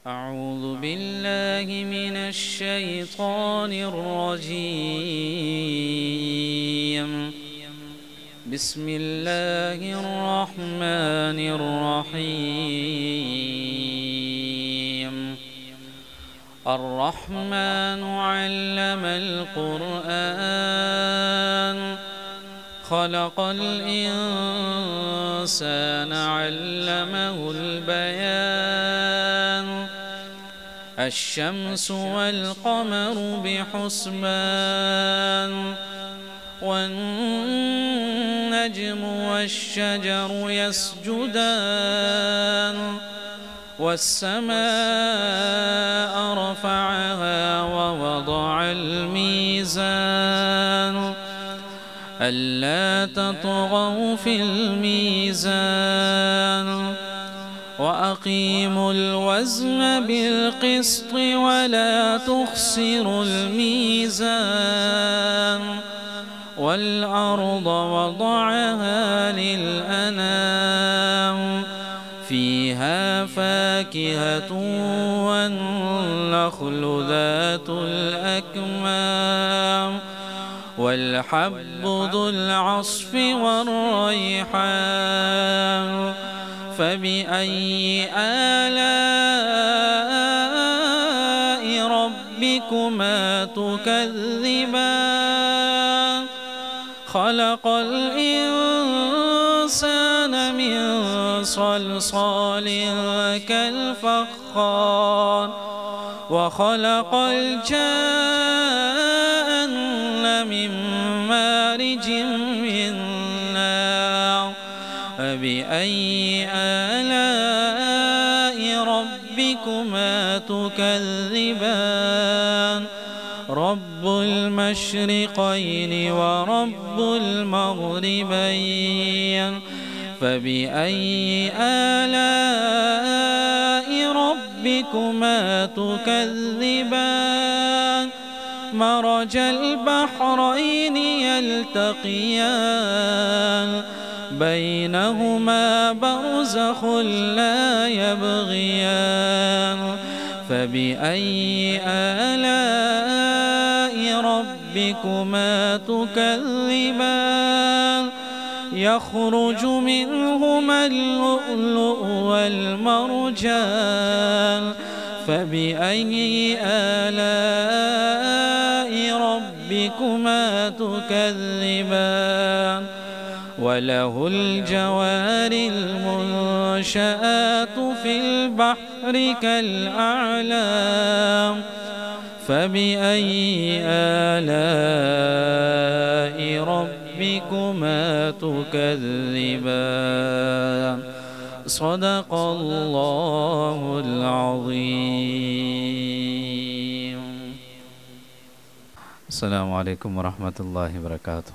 أعوذ بالله من الشيطان الرجيم. بسم الله الرحمن الرحيم. الرحمن علم القرآن خلق الإنسان علمه البيان. الشمس والقمر بحسبان والنجم والشجر يسجدان والسماء رفعها ووضع الميزان ألا تطغوا في الميزان وأقيموا الوزن بالقسط ولا تخسروا الميزان والأرض وضعها للأنام فيها فاكهة والنخل ذات الأكمام والحب ذو العصف والريحان فبأي آلاء ربكما تكذبان خلق الإنسان من صلصال كالفخار وخلق الجان من مارج من نار فبأي آلاء ربكما تكذبان رب المشرقين ورب المغربين فبأي آلاء ربكما تكذبان مرج البحرين يلتقيان بينهما برزخ لا يبغيان فبأي آلاء ربكما تكذبان يخرج منهما اللؤلؤ والمرجان فبأي آلاء ربكما تكذبان وله الجوار المنشآت في البحر كالأعلام فبأي آلاء ربكما تكذبان صدق الله العظيم. السلام عليكم ورحمة الله وبركاته.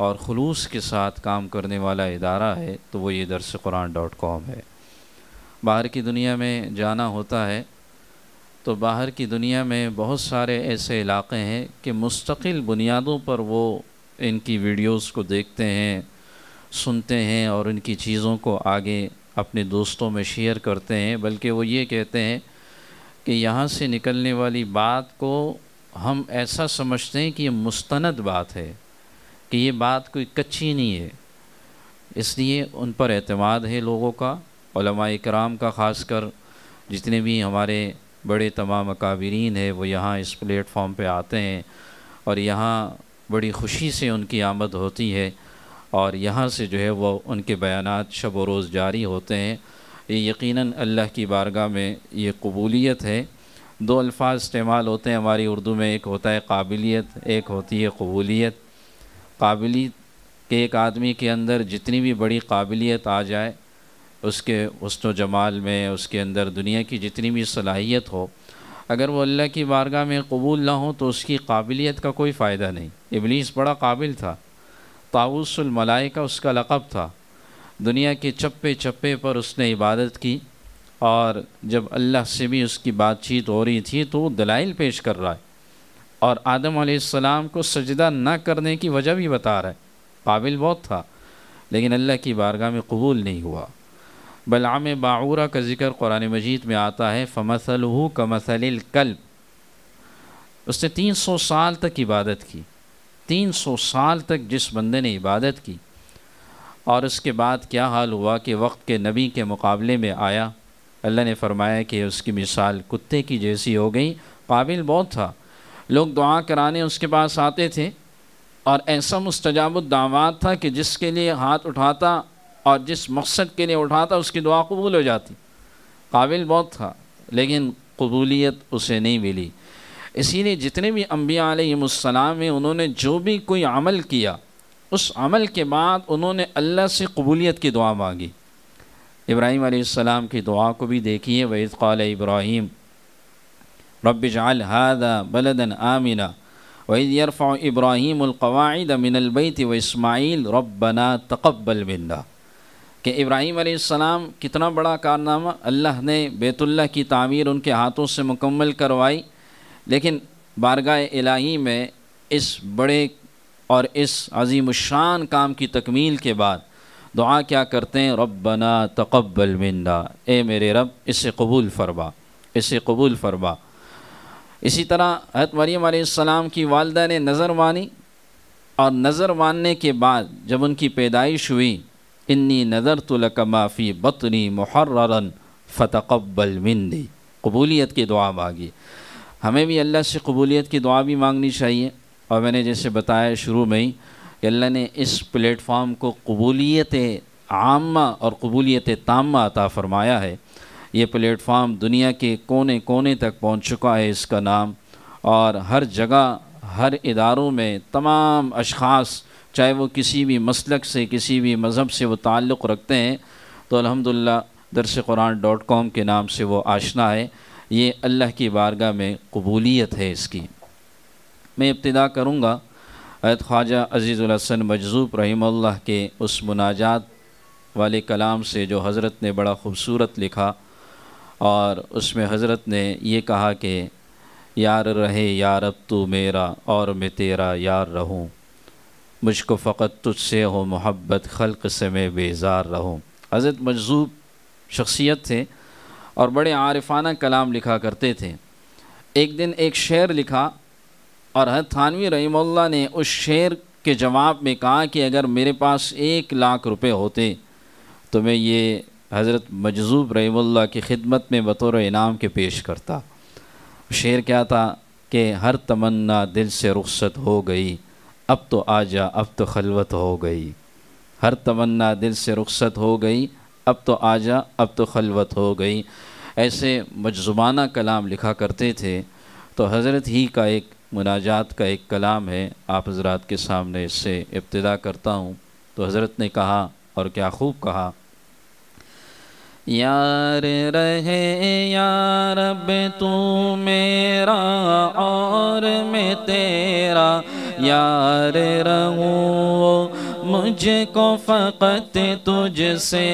اور خلوص کے ساتھ کام کرنے والا ادارہ ہے تو وہ یہ درسقرآن.com ہے۔ باہر کی دنیا میں جانا ہوتا ہے تو باہر کی دنیا میں بہت سارے ایسے علاقے ہیں کہ مستقل بنیادوں پر وہ ان کی ویڈیوز کو دیکھتے ہیں، سنتے ہیں اور ان کی چیزوں کو آگے اپنے دوستوں میں شیئر کرتے ہیں، بلکہ وہ یہ کہتے ہیں کہ یہاں سے نکلنے والی بات کو ہم ایسا سمجھتے ہیں کہ یہ مستند بات ہے، کہ یہ بات کوئی کچی نہیں ہے۔ اس لیے ان پر اعتماد ہے لوگوں کا، علماء کرام کا، خاص کر جتنے بھی ہمارے بڑے تمام اکابرین ہیں وہ یہاں اس پلیٹ فارم پہ آتے ہیں اور یہاں بڑی خوشی سے ان کی آمد ہوتی ہے، اور یہاں سے جو ہے وہ ان کے بیانات شب و روز جاری ہوتے ہیں۔ یہ یقیناً اللہ کی بارگاہ میں یہ قبولیت ہے۔ دو الفاظ استعمال ہوتے ہیں ہماری اردو میں، ایک ہوتا ہے قابلیت، ایک ہوتی ہے قبولیت۔ قابلیت کہ ایک آدمی کے اندر جتنی بھی بڑی قابلیت آ جائے، اس کے حسن و جمال میں، اس کے اندر دنیا کی جتنی بھی صلاحیت ہو، اگر وہ اللہ کی بارگاہ میں قبول نہ ہو تو اس کی قابلیت کا کوئی فائدہ نہیں۔ ابلیس بڑا قابل تھا، طاؤوس الملائکہ اس کا لقب تھا، دنیا کے چپے چپے پر اس نے عبادت کی، اور جب اللہ سے بھی اس کی بات چیت ہو رہی تھی تو وہ دلائل پیش کر رہا ہے، اور آدم علیہ السلام کو سجدہ نہ کرنے کی وجہ بھی بتا رہا ہے۔ قابل بہت تھا لیکن اللہ کی بارگاہ میں قبول نہیں ہوا۔ بلعام باعورہ کا ذکر قرآن مجید میں آتا ہے، فَمَثَلُهُ كَمَثَلِ الْكَلْبِ۔ اس نے 300 سال تک عبادت کی، 300 سال تک جس بندے نے عبادت کی، اور اس کے بعد کیا حال ہوا کہ وقت کے نبی کے مقابلے میں آیا، اللہ نے فرمایا کہ اس کی مثال کتے کی جیسی ہو گئی۔ قابل بہت تھا، لوگ دعا کرانے اس کے پاس آتے تھے، اور ایسا مستجاب الدعوات تھا کہ جس کے لیے ہاتھ اٹھاتا اور جس مقصد کے لیے اٹھاتا اس کی دعا قبول ہو جاتی۔ قابل بہت تھا لیکن قبولیت اسے نہیں ملی۔ اسی لیے جتنے بھی انبیاء علیہم السلام ہیں، انہوں نے جو بھی کوئی عمل کیا، اس عمل کے بعد انہوں نے اللہ سے قبولیت کی دعا مانگی۔ ابراہیم علیہ السلام کی دعا کو بھی دیکھیے، وَإِذْ قَالَ إِبْرَاهِيمُ رَبِّ اجْعَلْ هَذَا بَلَدًا آمِنًا وَإِذْ يَرْفَعُ إِبْرَاهِيمُ الْقَوَاعِدَ مِنَ الْبَيْتِ وَإِسْمَاعِيلُ رَبَّنَا تَقَبَّلْ مِنَّا، کہ ابراہیم علیہ السلام کتنا بڑا کارنامہ، اللہ نے بیت اللہ کی تعمیر ان کے ہاتھوں سے مکمل کروائی، لیکن بارگاہ الہی میں اس بڑے اور اس عظیم الشان کام کی تکمیل کے بعد دعا کیا کرتے ہیں، ربنا تقبل منا، اے میرے رب اسے قبول فرما، اسے قبول فرما۔ اسی طرح حضرت مریم علیہ السلام کی والدہ نے نظر مانی، اور نظر ماننے کے بعد جب ان کی پیدائش ہوئی، انی نذرت لک ما فی بطنی محررا فتقبل منی، قبولیت کی دعا مانگی۔ ہمیں بھی اللہ سے قبولیت کی دعا بھی مانگنی چاہیے، اور میں نے جیسے بتایا شروع میں ہی کہ اللہ نے اس پلیٹ فارم کو قبولیت عامہ اور قبولیت تامہ عطا فرمایا ہے۔ یہ پلیٹ فارم دنیا کے کونے کونے تک پہنچ چکا ہے اس کا نام، اور ہر جگہ ہر اداروں میں تمام اشخاص، چاہے وہ کسی بھی مسلک سے، کسی بھی مذہب سے وہ تعلق رکھتے ہیں، تو الحمدللہ درسقرآن.com کے نام سے وہ آشنا ہے۔ یہ اللہ کی بارگاہ میں قبولیت ہے اس کی۔ میں ابتدا کروں گا حضرت خواجہ عزیز الحسن مجذوب رحمہ اللہ کے اس مناجات والے کلام سے جو حضرت نے بڑا خوبصورت لکھا، اور اس میں حضرت نے یہ کہا کہ یار رہے یار اب تو میرا اور میں تیرا یار رہوں، مجھ کو فقط تجھ سے ہو محبت خلق سے میں بیزار رہوں۔ حضرت مجذوب شخصیت تھے اور بڑے عارفانہ کلام لکھا کرتے تھے۔ ایک دن ایک شعر لکھا، اور حضرت تھانوی رحمہ اللہ نے اس شعر کے جواب میں کہا کہ اگر میرے پاس 1,00,000 روپے ہوتے تو میں یہ حضرت مجذوب رحمہ اللہ کی خدمت میں بطور انعام کے پیش کرتا۔ شعر کیا تھا کہ ہر تمنا دل سے رخصت ہو گئی، اب تو آجا اب تو خلوت ہو گئی، ہر تمنا دل سے رخصت ہو گئی، اب تو آجا اب تو خلوت ہو گئی۔ ایسے مجذوبانہ کلام لکھا کرتے تھے۔ تو حضرت ہی کا ایک مناجات کا ایک کلام ہے، آپ حضرات کے سامنے اس سے ابتدا کرتا ہوں۔ تو حضرت نے کہا، اور کیا خوب کہا، یار رہے یا رب تو میرا اور میں تیرا یار رہوں، مجھ کو فقط تجھ سے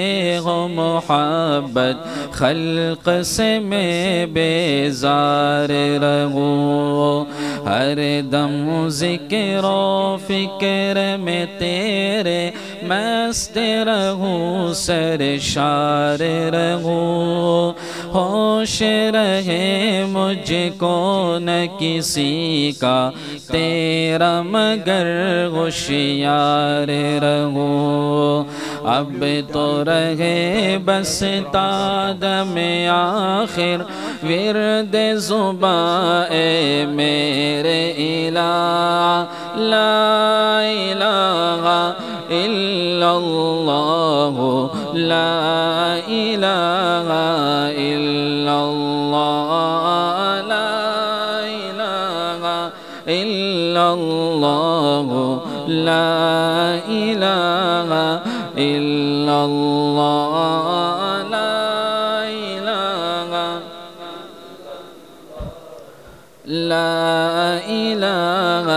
ہو محبت، خلق سے میں بیزار رہوں، ہر دم ذکر و فکر میں تیرے مست رہوں، سرشار رہوں، ہوش رہے مجھ کو نہ کسی کا تیرا مگر ہوشیار رہوں، اب تو رہے بس تا دم آخر ورد زباں اے میرے الہ، لا الہ الا اللہ، لا الہ الا اللہ، لا الہ الا اللہ، لا الہ الا اللہ، لا الہ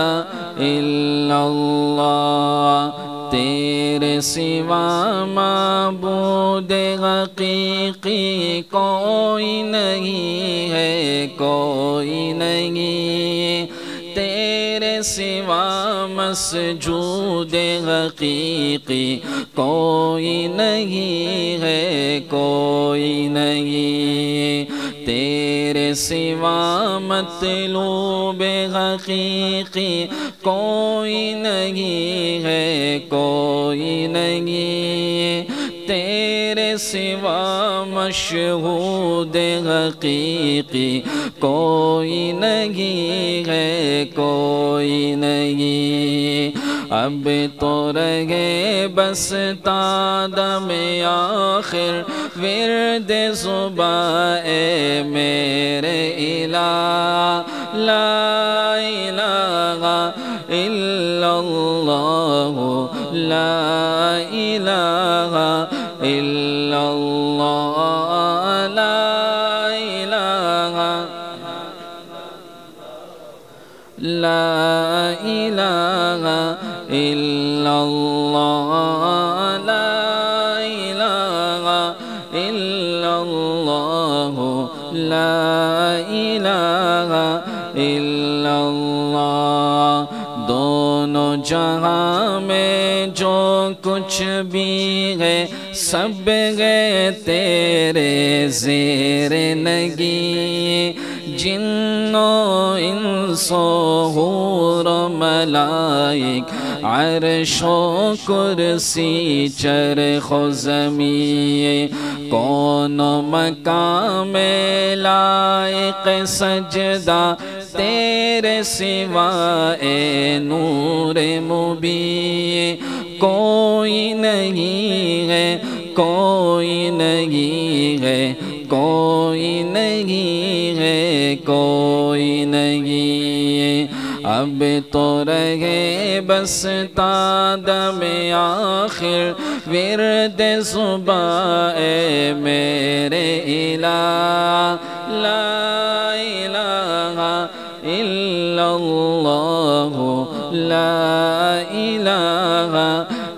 الا اللہ، تیرے سوا معبود حقیقی کوئی نہیں ہے، کوئی نہیں، تیرے سوا مسجود حقیقی کوئی نہیں ہے، کوئی نہیں، تیرے سوا مطلوب حقیقی کوئی نہیں ہے، کوئی نہیں، تیرے سوا مشہود حقیقی کوئی نہیں ہے، کوئی نہیں، اب تو رہے بس تا دم آخر ورد زباں اے میرے الہ، لا الہ الا اللہ، لا الہ الا اللہ، لا الہ، لا الہ الا اللہ، لا الہ الا اللہ، لا الہ الا اللہ، دونوں جہاں میں جو کچھ بھی ہے سب ہے تیرے زیر نگی، جن و انس و حور و ملائک، عرش و کرسی چرخ و زمین، کون و مقام لائق سجدہ تیرے سوا اے نور مبین، کوئی نہیں ہے، کوئی نہیں ہے، کوئی نہیں ہے، کوئی نہیں، اب تو رہے بس تا دم آخر ورد زباں اے میرے الہ، لا الہ الا اللہ، لا الہ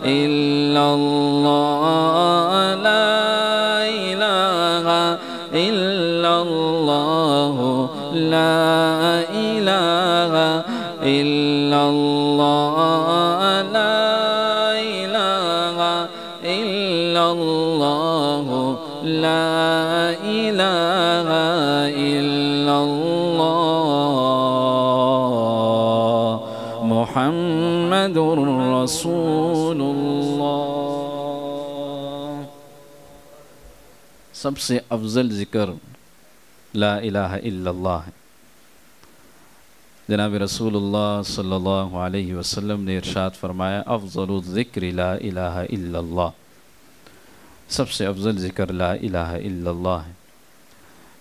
الا اللہ، لا الہ الا اللہ، لا الہ الا اللہ، لا الہ الا اللہ، لا الہ الا اللہ، محمد رسول اللہ۔ سب سے افضل ذکر لا الہ الا اللہ ہے۔ جناب رسول اللہ صلی اللہ علیہ وسلم نے ارشاد فرمایا، افضل الذکر لا الہ الا اللہ، سب سے افضل ذکر لا الہ الا اللہ ہے،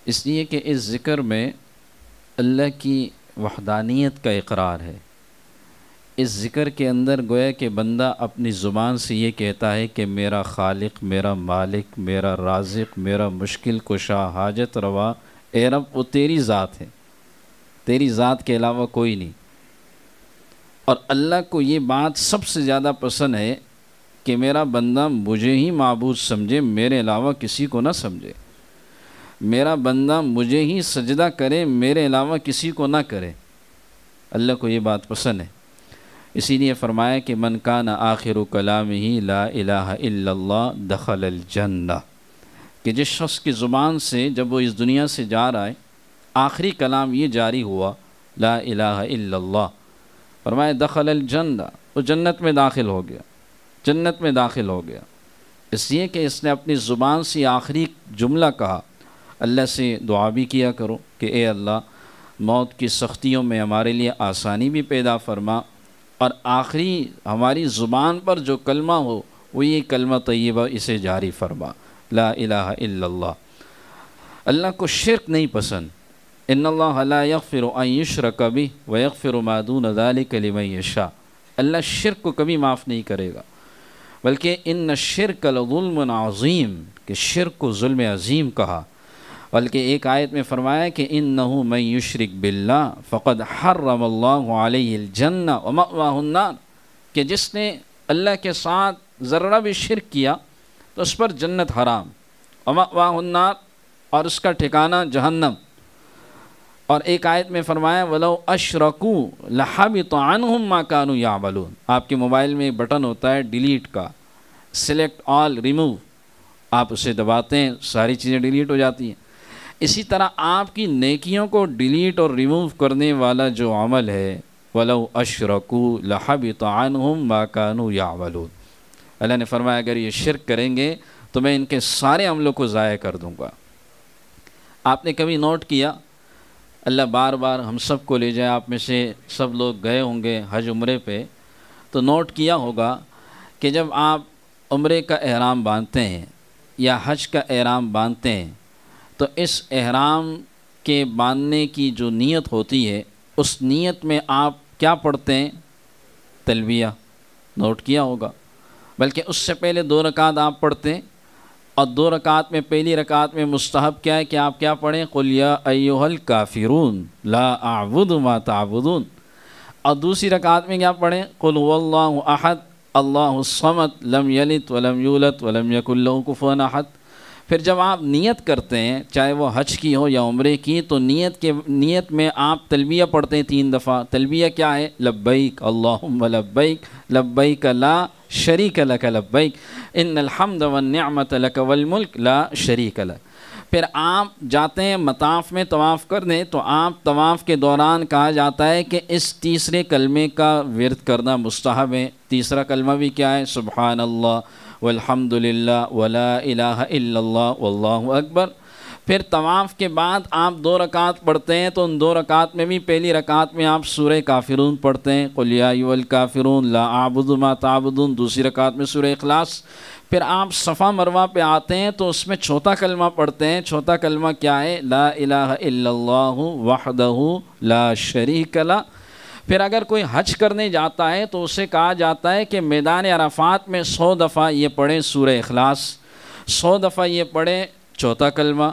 اس لیے کہ اس ذکر میں اللہ کی وحدانیت کا اقرار ہے۔ اس ذکر کے اندر گویا کہ بندہ اپنی زبان سے یہ کہتا ہے کہ میرا خالق، میرا مالک، میرا رازق، میرا مشکل کشا، حاجت روا، اے رب وہ تیری ذات ہے، تیری ذات کے علاوہ کوئی نہیں، اور اللہ کو یہ بات سب سے زیادہ پسند ہے کہ میرا بندہ مجھے ہی معبود سمجھے، میرے علاوہ کسی کو نہ سمجھے، میرا بندہ مجھے ہی سجدہ کرے، میرے علاوہ کسی کو نہ کرے۔ اللہ کو یہ بات پسند ہے، اسی لیے فرمایا کہ من کان آخر کلامہ لا الہ الا اللہ دخل الجنہ، کہ جس شخص کی زبان سے جب وہ اس دنیا سے جا رہا ہے آخری کلام یہ جاری ہوا لا الہ الا اللہ، فرمایا دخل الجنہ، وہ جنت میں داخل ہو گیا، جنت میں داخل ہو گیا، اس لیے کہ اس نے اپنی زبان سے آخری جملہ کہا۔ اللہ سے دعا بھی کیا کرو کہ اے اللہ موت کی سختیوں میں ہمارے لیے آسانی بھی پیدا فرما، اور آخری ہماری زبان پر جو کلمہ ہو وہ یہ کلمہ طیبہ اسے جاری فرما، لا الہ الا اللہ۔ اللہ کو شرک نہیں پسند، ان اللہ لا یغفر ان یشرک بہ ویغفر ما دون ذلک لمن یشاء، اللہ شرک کو کبھی معاف نہیں کرے گا، بلکہ ان الشرک لظلم عظیم، کہ شرک کو ظلم عظیم کہا، بلکہ ایک آیت میں فرمایا کہ انہ من یشرک باللہ فقد حرم اللہ علیہ الجنہ ومأواہ النار، کہ جس نے اللہ کے ساتھ ذرہ بھی شرک کیا تو اس پر جنت حرام، ومأواہ النار، اور اس کا ٹھکانہ جہنم۔ اور ایک آیت میں فرمایا وَلَوْ أَشْرَكُوا لَحَبِطَ عَنْهُمْ مَا كَانُوا يَعْمَلُونَ، آپ کے موبائل میں ایک بٹن ہوتا ہے ڈیلیٹ کا، سلیکٹ آل ریموو، آپ اسے دباتے ہیں ساری چیزیں ڈیلیٹ ہو جاتی ہیں۔ اسی طرح آپ کی نیکیوں کو ڈیلیٹ اور ریموو کرنے والا جو عمل ہے وَلَوْ أَشْرَكُوا لَحَبِطَ عَنْهُمْ مَا كَانُوا يَعْمَلُونَ، اللہ نے فرمایا اگر یہ شرک کریں گے تو میں ان کے سارے عملوں کو ضائع کر دوں گا۔ آپ نے کبھی نوٹ کیا، اللہ بار بار ہم سب کو لے جائے، آپ میں سے سب لوگ گئے ہوں گے حج عمرے پہ، تو نوٹ کیا ہوگا کہ جب آپ عمرے کا احرام باندھتے ہیں یا حج کا احرام باندھتے ہیں تو اس احرام کے باندھنے کی جو نیت ہوتی ہے اس نیت میں آپ کیا پڑھتے ہیں؟ تلبیہ، نوٹ کیا ہوگا، بلکہ اس سے پہلے 2 رکعت آپ پڑھتے ہیں، اور 2 رکعت میں پہلی رکعت میں مستحب کیا ہے کہ آپ کیا پڑھیں؟ قُلْ يَا أَيُّهَا الْكَافِرُونَ لَا أَعْبُدُ مَا تَعْبُدُونَ، اور دوسری رکعت میں کیا پڑھیں؟ قُلْ هُوَ اللَّهُ أَحَدٌ اللَّهُ الصَّمَدُ لَمْ يَلِدْ وَلَمْ يُولَدْ وَلَمْ يَكُنْ لَهُ كُفُوًا أَحَدٌ۔ پھر جب آپ نیت کرتے ہیں چاہے وہ حج کی ہو یا عمرے کی، تو نیت میں آپ تلبیہ پڑھتے ہیں 3 دفعہ۔ تلبیہ کیا ہے؟ لبیک اللہم لبیک لبیک لا شریک لک لبیک ان الحمد والنعمت لک والملک لا شریک لک۔ پھر آپ جاتے ہیں مطاف میں طواف کرنے، تو آپ طواف کے دوران کہا جاتا ہے کہ اس تیسرے کلمے کا ورد کرنا مستحب ہے۔ تیسرا کلمہ بھی کیا ہے؟ سبحان اللہ والحمد للہ ولا الہ الا اللہ واللہ اکبر۔ پھر طواف کے بعد آپ 2 رکعت پڑھتے ہیں، تو ان 2 رکعت میں بھی پہلی رکعت میں آپ سورہ کافرون پڑھتے ہیں، قُلْ يَا أَيُّهَا الْكَافِرُونَ لَا أَعْبُدُ مَا تَعْبُدُونَ، دوسری رکعت میں سورہ اخلاص۔ پھر آپ صفا مروہ پہ آتے ہیں تو اس میں چوتھا کلمہ پڑھتے ہیں۔ چوتھا کلمہ کیا ہے؟ لا الہ الا اللہ وحدہ لا شریک لہ۔ پھر اگر کوئی حج کرنے جاتا ہے تو اسے کہا جاتا ہے کہ میدان عرفات میں 100 دفعہ یہ پڑھیں سورہ اخلاص، 100 دفعہ یہ پڑھیں چوتھا کلمہ۔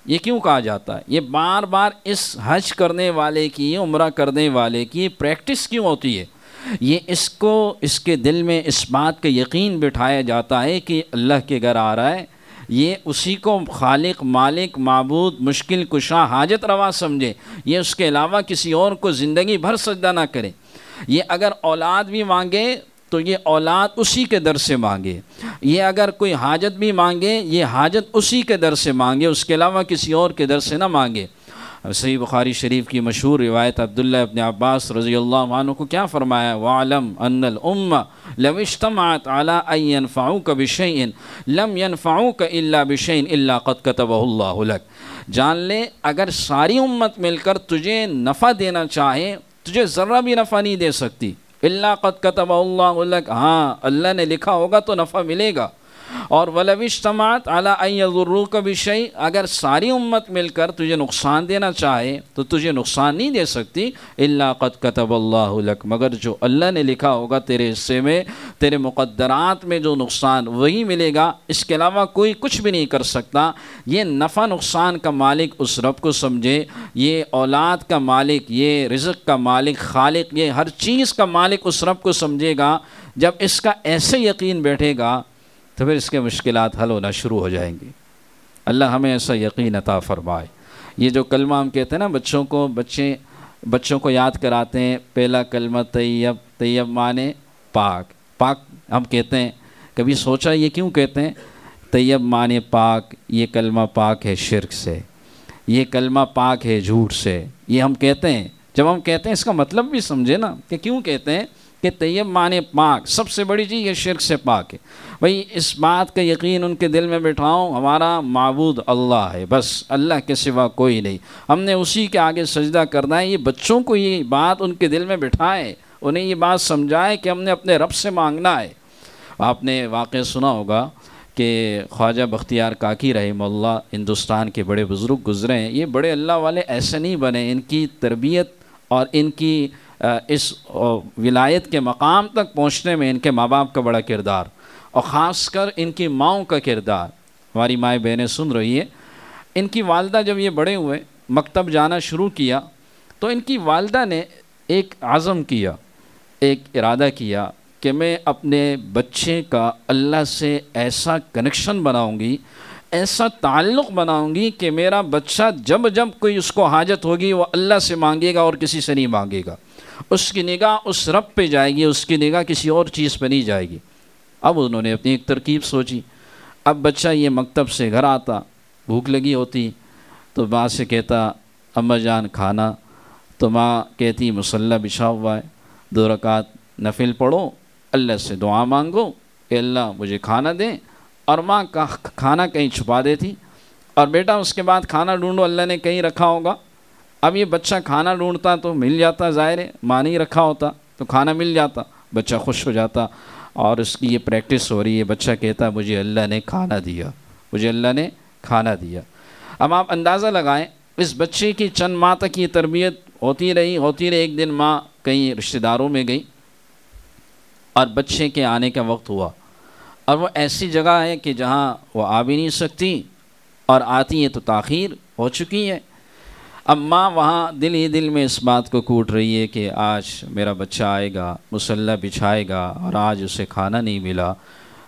یہ کیوں کہا جاتا ہے؟ یہ بار بار اس حج کرنے والے کی، عمرہ کرنے والے کی پریکٹس کیوں ہوتی ہے؟ یہ اس کے دل میں اس بات کا یقین بٹھایا جاتا ہے کہ اللہ کے گھر آ رہا ہے، یہ اسی کو خالق، مالک، معبود، مشکل کشا، حاجت روا سمجھے، یہ اس کے علاوہ کسی اور کو زندگی بھر سجدہ نہ کرے۔ یہ اگر اولاد بھی مانگے تو یہ اولاد اسی کے در سے مانگے، یہ اگر کوئی حاجت بھی مانگے یہ حاجت اسی کے در سے مانگے، اس کے علاوہ کسی اور کے در سے نہ مانگے۔ صحیح بخاری شریف کی مشہور روایت عبداللہ ابن عباس رضی اللہ عنہ کو کیا فرمایا؟ وَعْلَمْ أَنَّ الْأُمَّةَ لَوْ اجْتَمَعَتْ عَلَىٰ أَن يَنْفَعُوكَ بِشَيْءٍ لَمْ يَنْفَعُوكَ إِلَّا بِشَيْءٍ إِلَّا قَدْ كَتَبَهُ اللَّهُ لَكَ۔ جان لے اگر ساری امت مل کر تجھے نفع دینا چاہے، تجھے ذرہ بھی نفع نہیں دے سکتی، إِلَّا قَدْ كَتَبَهُ اللَّهُ لَكَ، ہاں اللہ نے لکھا ہوگا تو نفع ملے گا، اور وَلَوِ اجْتَمَعَتْ عَلَىٰ أَن يَضُرُّوكَ بِشَيْءٍ، اگر ساری امت مل کر تجھے نقصان دینا چاہے تو تجھے نقصان نہیں دے سکتی، إِلَّا قَدْ كَتَبَ اللَّهُ لَكَ، مگر جو اللہ نے لکھا ہوگا تیرے حصے میں، تیرے مقدرات میں جو نقصان وہی ملے گا، اس کے علاوہ کوئی کچھ بھی نہیں کر سکتا۔ یہ نفع نقصان کا مالک اس رب کو سمجھے، یہ اولاد کا مالک، یہ رزق کا مالک، خالق، یہ ہر چیز کا مالک اس رب کو سمجھے گا۔ جب اس کا ایسے یقین بیٹھے گا تو پھر اس کے مشکلات حل ہونا شروع ہو جائیں گی۔ اللہ ہمیں ایسا یقین عطا فرمائے۔ یہ جو کلمہ ہم کہتے ہیں نا بچوں کو یاد کراتے ہیں، پہلا کلمہ طیب، طیب معنی پاک، پاک ہم کہتے ہیں، کبھی سوچا یہ کیوں کہتے ہیں؟ طیب معنی پاک، یہ کلمہ پاک ہے شرک سے، یہ کلمہ پاک ہے جھوٹ سے، یہ ہم کہتے ہیں۔ جب ہم کہتے ہیں اس کا مطلب بھی سمجھے نا کہ کیوں کہتے ہیں کہ طیب معنی پاک، سب سے بڑی چیز یہ شرک سے پاک ہے۔ بھئی اس بات کا یقین ان کے دل میں بٹھاؤں، ہمارا معبود اللہ ہے، بس اللہ کے سوا کوئی نہیں، ہم نے اسی کے آگے سجدہ کرنا ہے۔ یہ بچوں کو یہ بات ان کے دل میں بٹھائے، انہیں یہ بات سمجھائے کہ ہم نے اپنے رب سے مانگنا ہے۔ آپ نے واقعہ سنا ہوگا کہ خواجہ بختیار کاکی رحمہ اللہ، ہندوستان کے بڑے بزرگ گزرے ہیں، یہ بڑے اللہ والے ایسے نہیں بنے، ان کی تربیت اور ان کی اس ولایت کے مقام تک پہنچنے میں ان کے ماں باپ کا بڑا کردار، اور خاص کر ان کی ماؤں کا کردار۔ ہماری مائیں بہنیں سن رہی ہیں، ان کی والدہ جب یہ بڑے ہوئے، مکتب جانا شروع کیا، تو ان کی والدہ نے ایک عزم کیا، ایک ارادہ کیا کہ میں اپنے بچے کا اللہ سے ایسا کنیکشن بناؤں گی، ایسا تعلق بناؤں گی کہ میرا بچہ جب جب کوئی اس کو حاجت ہوگی وہ اللہ سے مانگے گا اور کسی سے نہیں مانگے گا، اس کی نگاہ اس رب پہ جائے گی، اس کی نگاہ کسی اور چیز پہ نہیں جائے گی۔ اب انہوں نے اپنی ایک ترکیب سوچی۔ اب بچہ یہ مکتب سے گھر آتا، بھوک لگی ہوتی تو ماں سے کہتا اماں جان کھانا، تو ماں کہتی مصلی بچھا ہوا ہے، 2 رکعت نفل پڑھو، اللہ سے دعا مانگو کہ اللہ مجھے کھانا دیں، اور ماں کا کھانا کہیں چھپا دیتی، اور بیٹا اس کے بعد کھانا ڈھونڈو، اللہ نے کہیں رکھا ہوگا۔ اب یہ بچہ کھانا ڈھونڈتا تو مل جاتا، ظاہر ہے ماں نہیں رکھا ہوتا تو کھانا مل جاتا، بچہ خوش ہو جاتا، اور اس کی یہ پریکٹس ہو رہی ہے، بچہ کہتا مجھے اللہ نے کھانا دیا، مجھے اللہ نے کھانا دیا۔ اب آپ اندازہ لگائیں، اس بچے کی چند ماہ تک یہ تربیت ہوتی رہی۔ ایک دن ماں کہیں رشتہ داروں میں گئی اور بچے کے آنے کا وقت ہوا، اور وہ ایسی جگہ ہے کہ جہاں وہ آ بھی نہیں سکتی، اور آتی ہے تو تاخیر ہو چکی ہے۔ اب ماں وہاں دل ہی دل میں اس بات کو کوٹ رہی ہے کہ آج میرا بچہ آئے گا، مصلی بچھائے گا، اور آج اسے کھانا نہیں ملا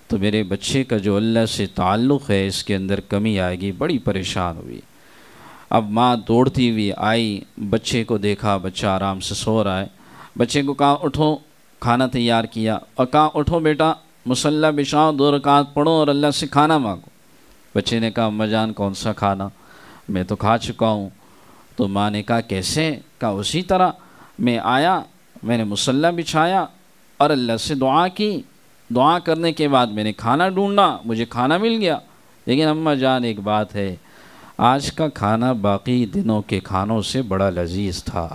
تو میرے بچے کا جو اللہ سے تعلق ہے اس کے اندر کمی آئے گی۔ بڑی پریشان ہوئی۔ اب ماں دوڑتی ہوئی آئی، بچے کو دیکھا، بچہ آرام سے سو رہا ہے، بچے کو کہا اٹھو، کھانا تیار کیا، اور کہا اٹھو بیٹا مصلی بچھاؤ، 2 رکعت پڑھو اور اللہ سے کھانا مانگو۔ بچے نے کہا اماں جان کون سا کھانا، میں تو کھا چکا ہوں۔ تو ماں نے کہا کیسے؟ کہا اسی طرح، میں آیا، میں نے مصلی بچھایا اور اللہ سے دعا کی، دعا کرنے کے بعد میں نے کھانا ڈھونڈا، مجھے کھانا مل گیا۔ لیکن اماں جان ایک بات ہے، آج کا کھانا باقی دنوں کے کھانوں سے بڑا لذیذ تھا،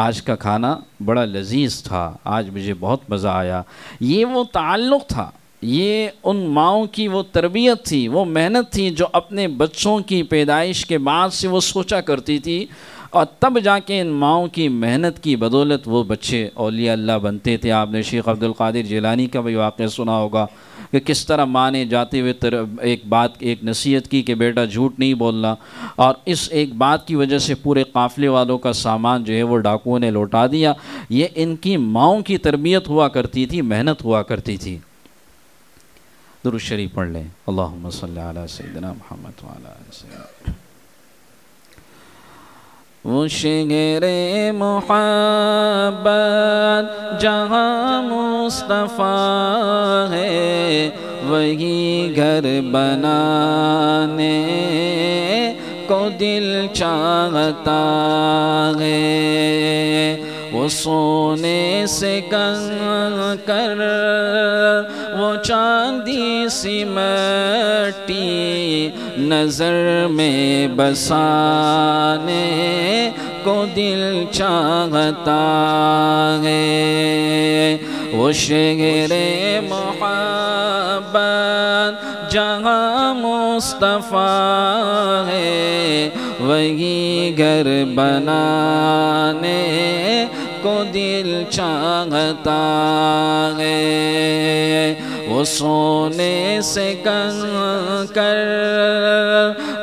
آج کا کھانا بڑا لذیذ تھا، آج مجھے بہت مزہ آیا۔ یہ وہ تعلق تھا، یہ ان ماؤں کی وہ تربیت تھی، وہ محنت تھی جو اپنے بچوں کی پیدائش کے بعد سے وہ سوچا کرتی تھی، اور تب جا کے ان ماؤں کی محنت کی بدولت وہ بچے اولیاء اللہ بنتے تھے۔ آپ نے شیخ عبد القادر جیلانی کا بھی واقعہ سنا ہوگا کہ کس طرح ماں نے جاتے ہوئے ایک نصیحت کی کہ بیٹا جھوٹ نہیں بولنا، اور اس ایک بات کی وجہ سے پورے قافلے والوں کا سامان جو ہے وہ ڈاکوؤں نے لوٹا دیا۔ یہ ان کی ماؤں کی تربیت ہوا کرتی تھی، محنت ہوا کرتی تھی۔ درود شریف پڑھ لیں، اللہم صلی علی سیدنا محمد وعلی آلہ سیدنا۔ وہ شہر محبت جہاں مصطفیٰ ہے، وہی گھر بنانے کو دل چاہتا ہے۔ وہ سونے سے کن کر وہ چاندی سی مٹی نظر میں بسانے کو دل چاہتا ہے۔ وہ شہر محبت جہاں مصطفیٰ ہے، وہی گھر بنانے کو دل چاہتا ہے۔ وہ سونے سے کنکر،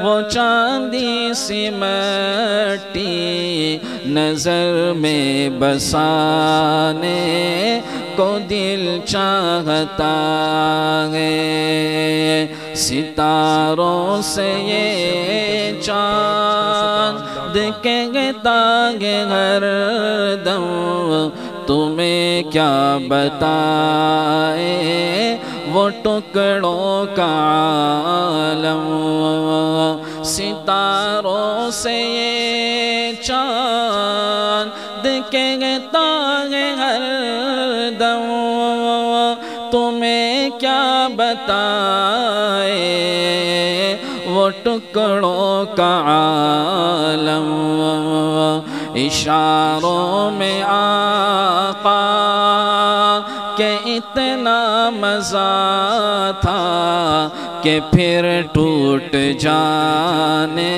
وہ چاندی سی مٹی، نظر میں بسانے کو دل چاہتا ہے۔ ستاروں سے یہ چاند کہتا ہے ہر دم، تمہیں کیا بتائے وہ ٹکڑوں کا عالم۔ ستاروں سے یہ چاند کہتا ہے ہر دم، تمہیں کیا بتائے وہ ٹکڑوں کا عالم۔ اشاروں میں آقا کہ اتنا مزہ تھا کہ پھر ٹوٹ جانے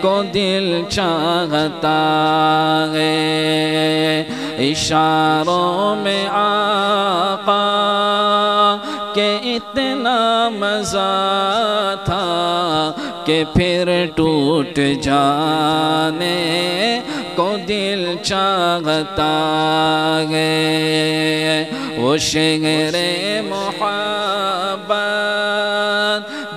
کو دل چاہتا ہے۔ اشاروں میں آقا کہ اتنا مزہ تھا کہ پھر ٹوٹ جانے کو دل چاہتا ہے۔ وہ شہر محبت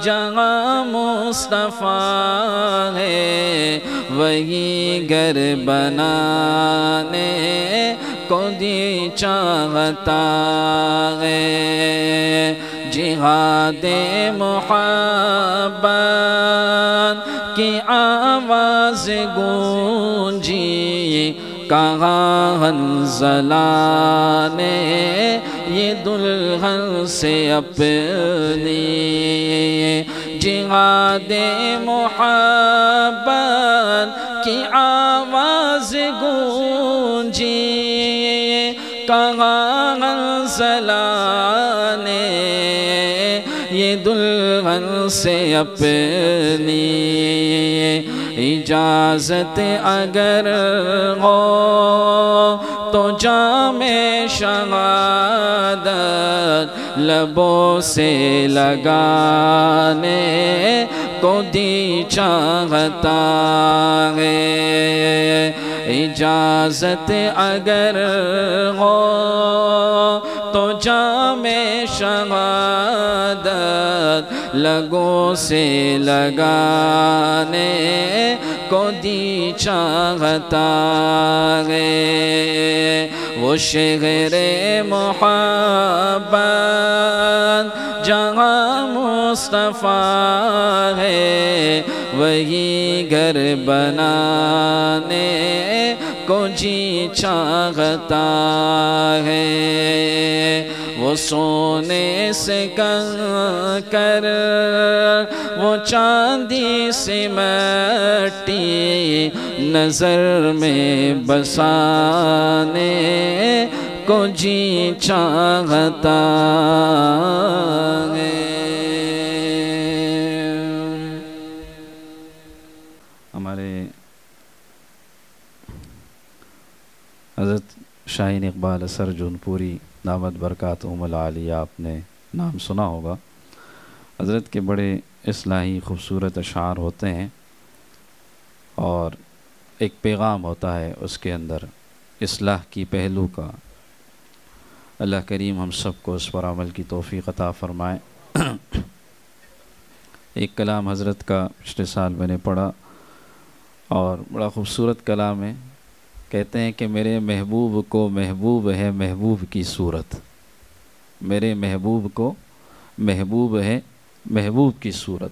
جہاں مصطفیٰ ہے، وہی گھر بنانے کو دل چاہتا ہے۔ جہاد محبت کی آواز گونجی، کہاں حنظلہ نے یہ دلہن سے اپنی۔ جہاد محبت کی آواز گونجی، کہاں حنظلہ نے یہ دلہن سے اپنی۔ اجازت اگر ہو تو جام شہادت لبوں سے لگانے کو دی چاہتا ہے۔ اجازت اگر ہو تو جام شہادت لبوں سے لگانے کو دی چاہتا ہے۔ وہ شہر محبت جہاں مصطفیٰ ہے، وہی گھر بنانے کو جی چاہتا ہے۔ وہ سونے سے کنکر، وہ چاندی سے مٹی، نظر میں بسانے کو جی چاہتا ہے۔ ہمارے حضرت شاہین اقبال اثر جونپوری دامت برکاتہم العالیہ، آپ نے نام سنا ہوگا۔ حضرت کے بڑے اصلاحی خوبصورت اشعار ہوتے ہیں اور ایک پیغام ہوتا ہے اس کے اندر اصلاح کی پہلو کا۔ اللہ کریم ہم سب کو اس پر عمل کی توفیق عطا فرمائے۔ ایک کلام حضرت کا پچھلے سال میں نے پڑھا اور بڑا خوبصورت کلام ہے۔ کہتے ہیں کہ میرے محبوب کو محبوب ہے محبوب کی صورت، میرے محبوب کو محبوب ہے محبوب کی صورت۔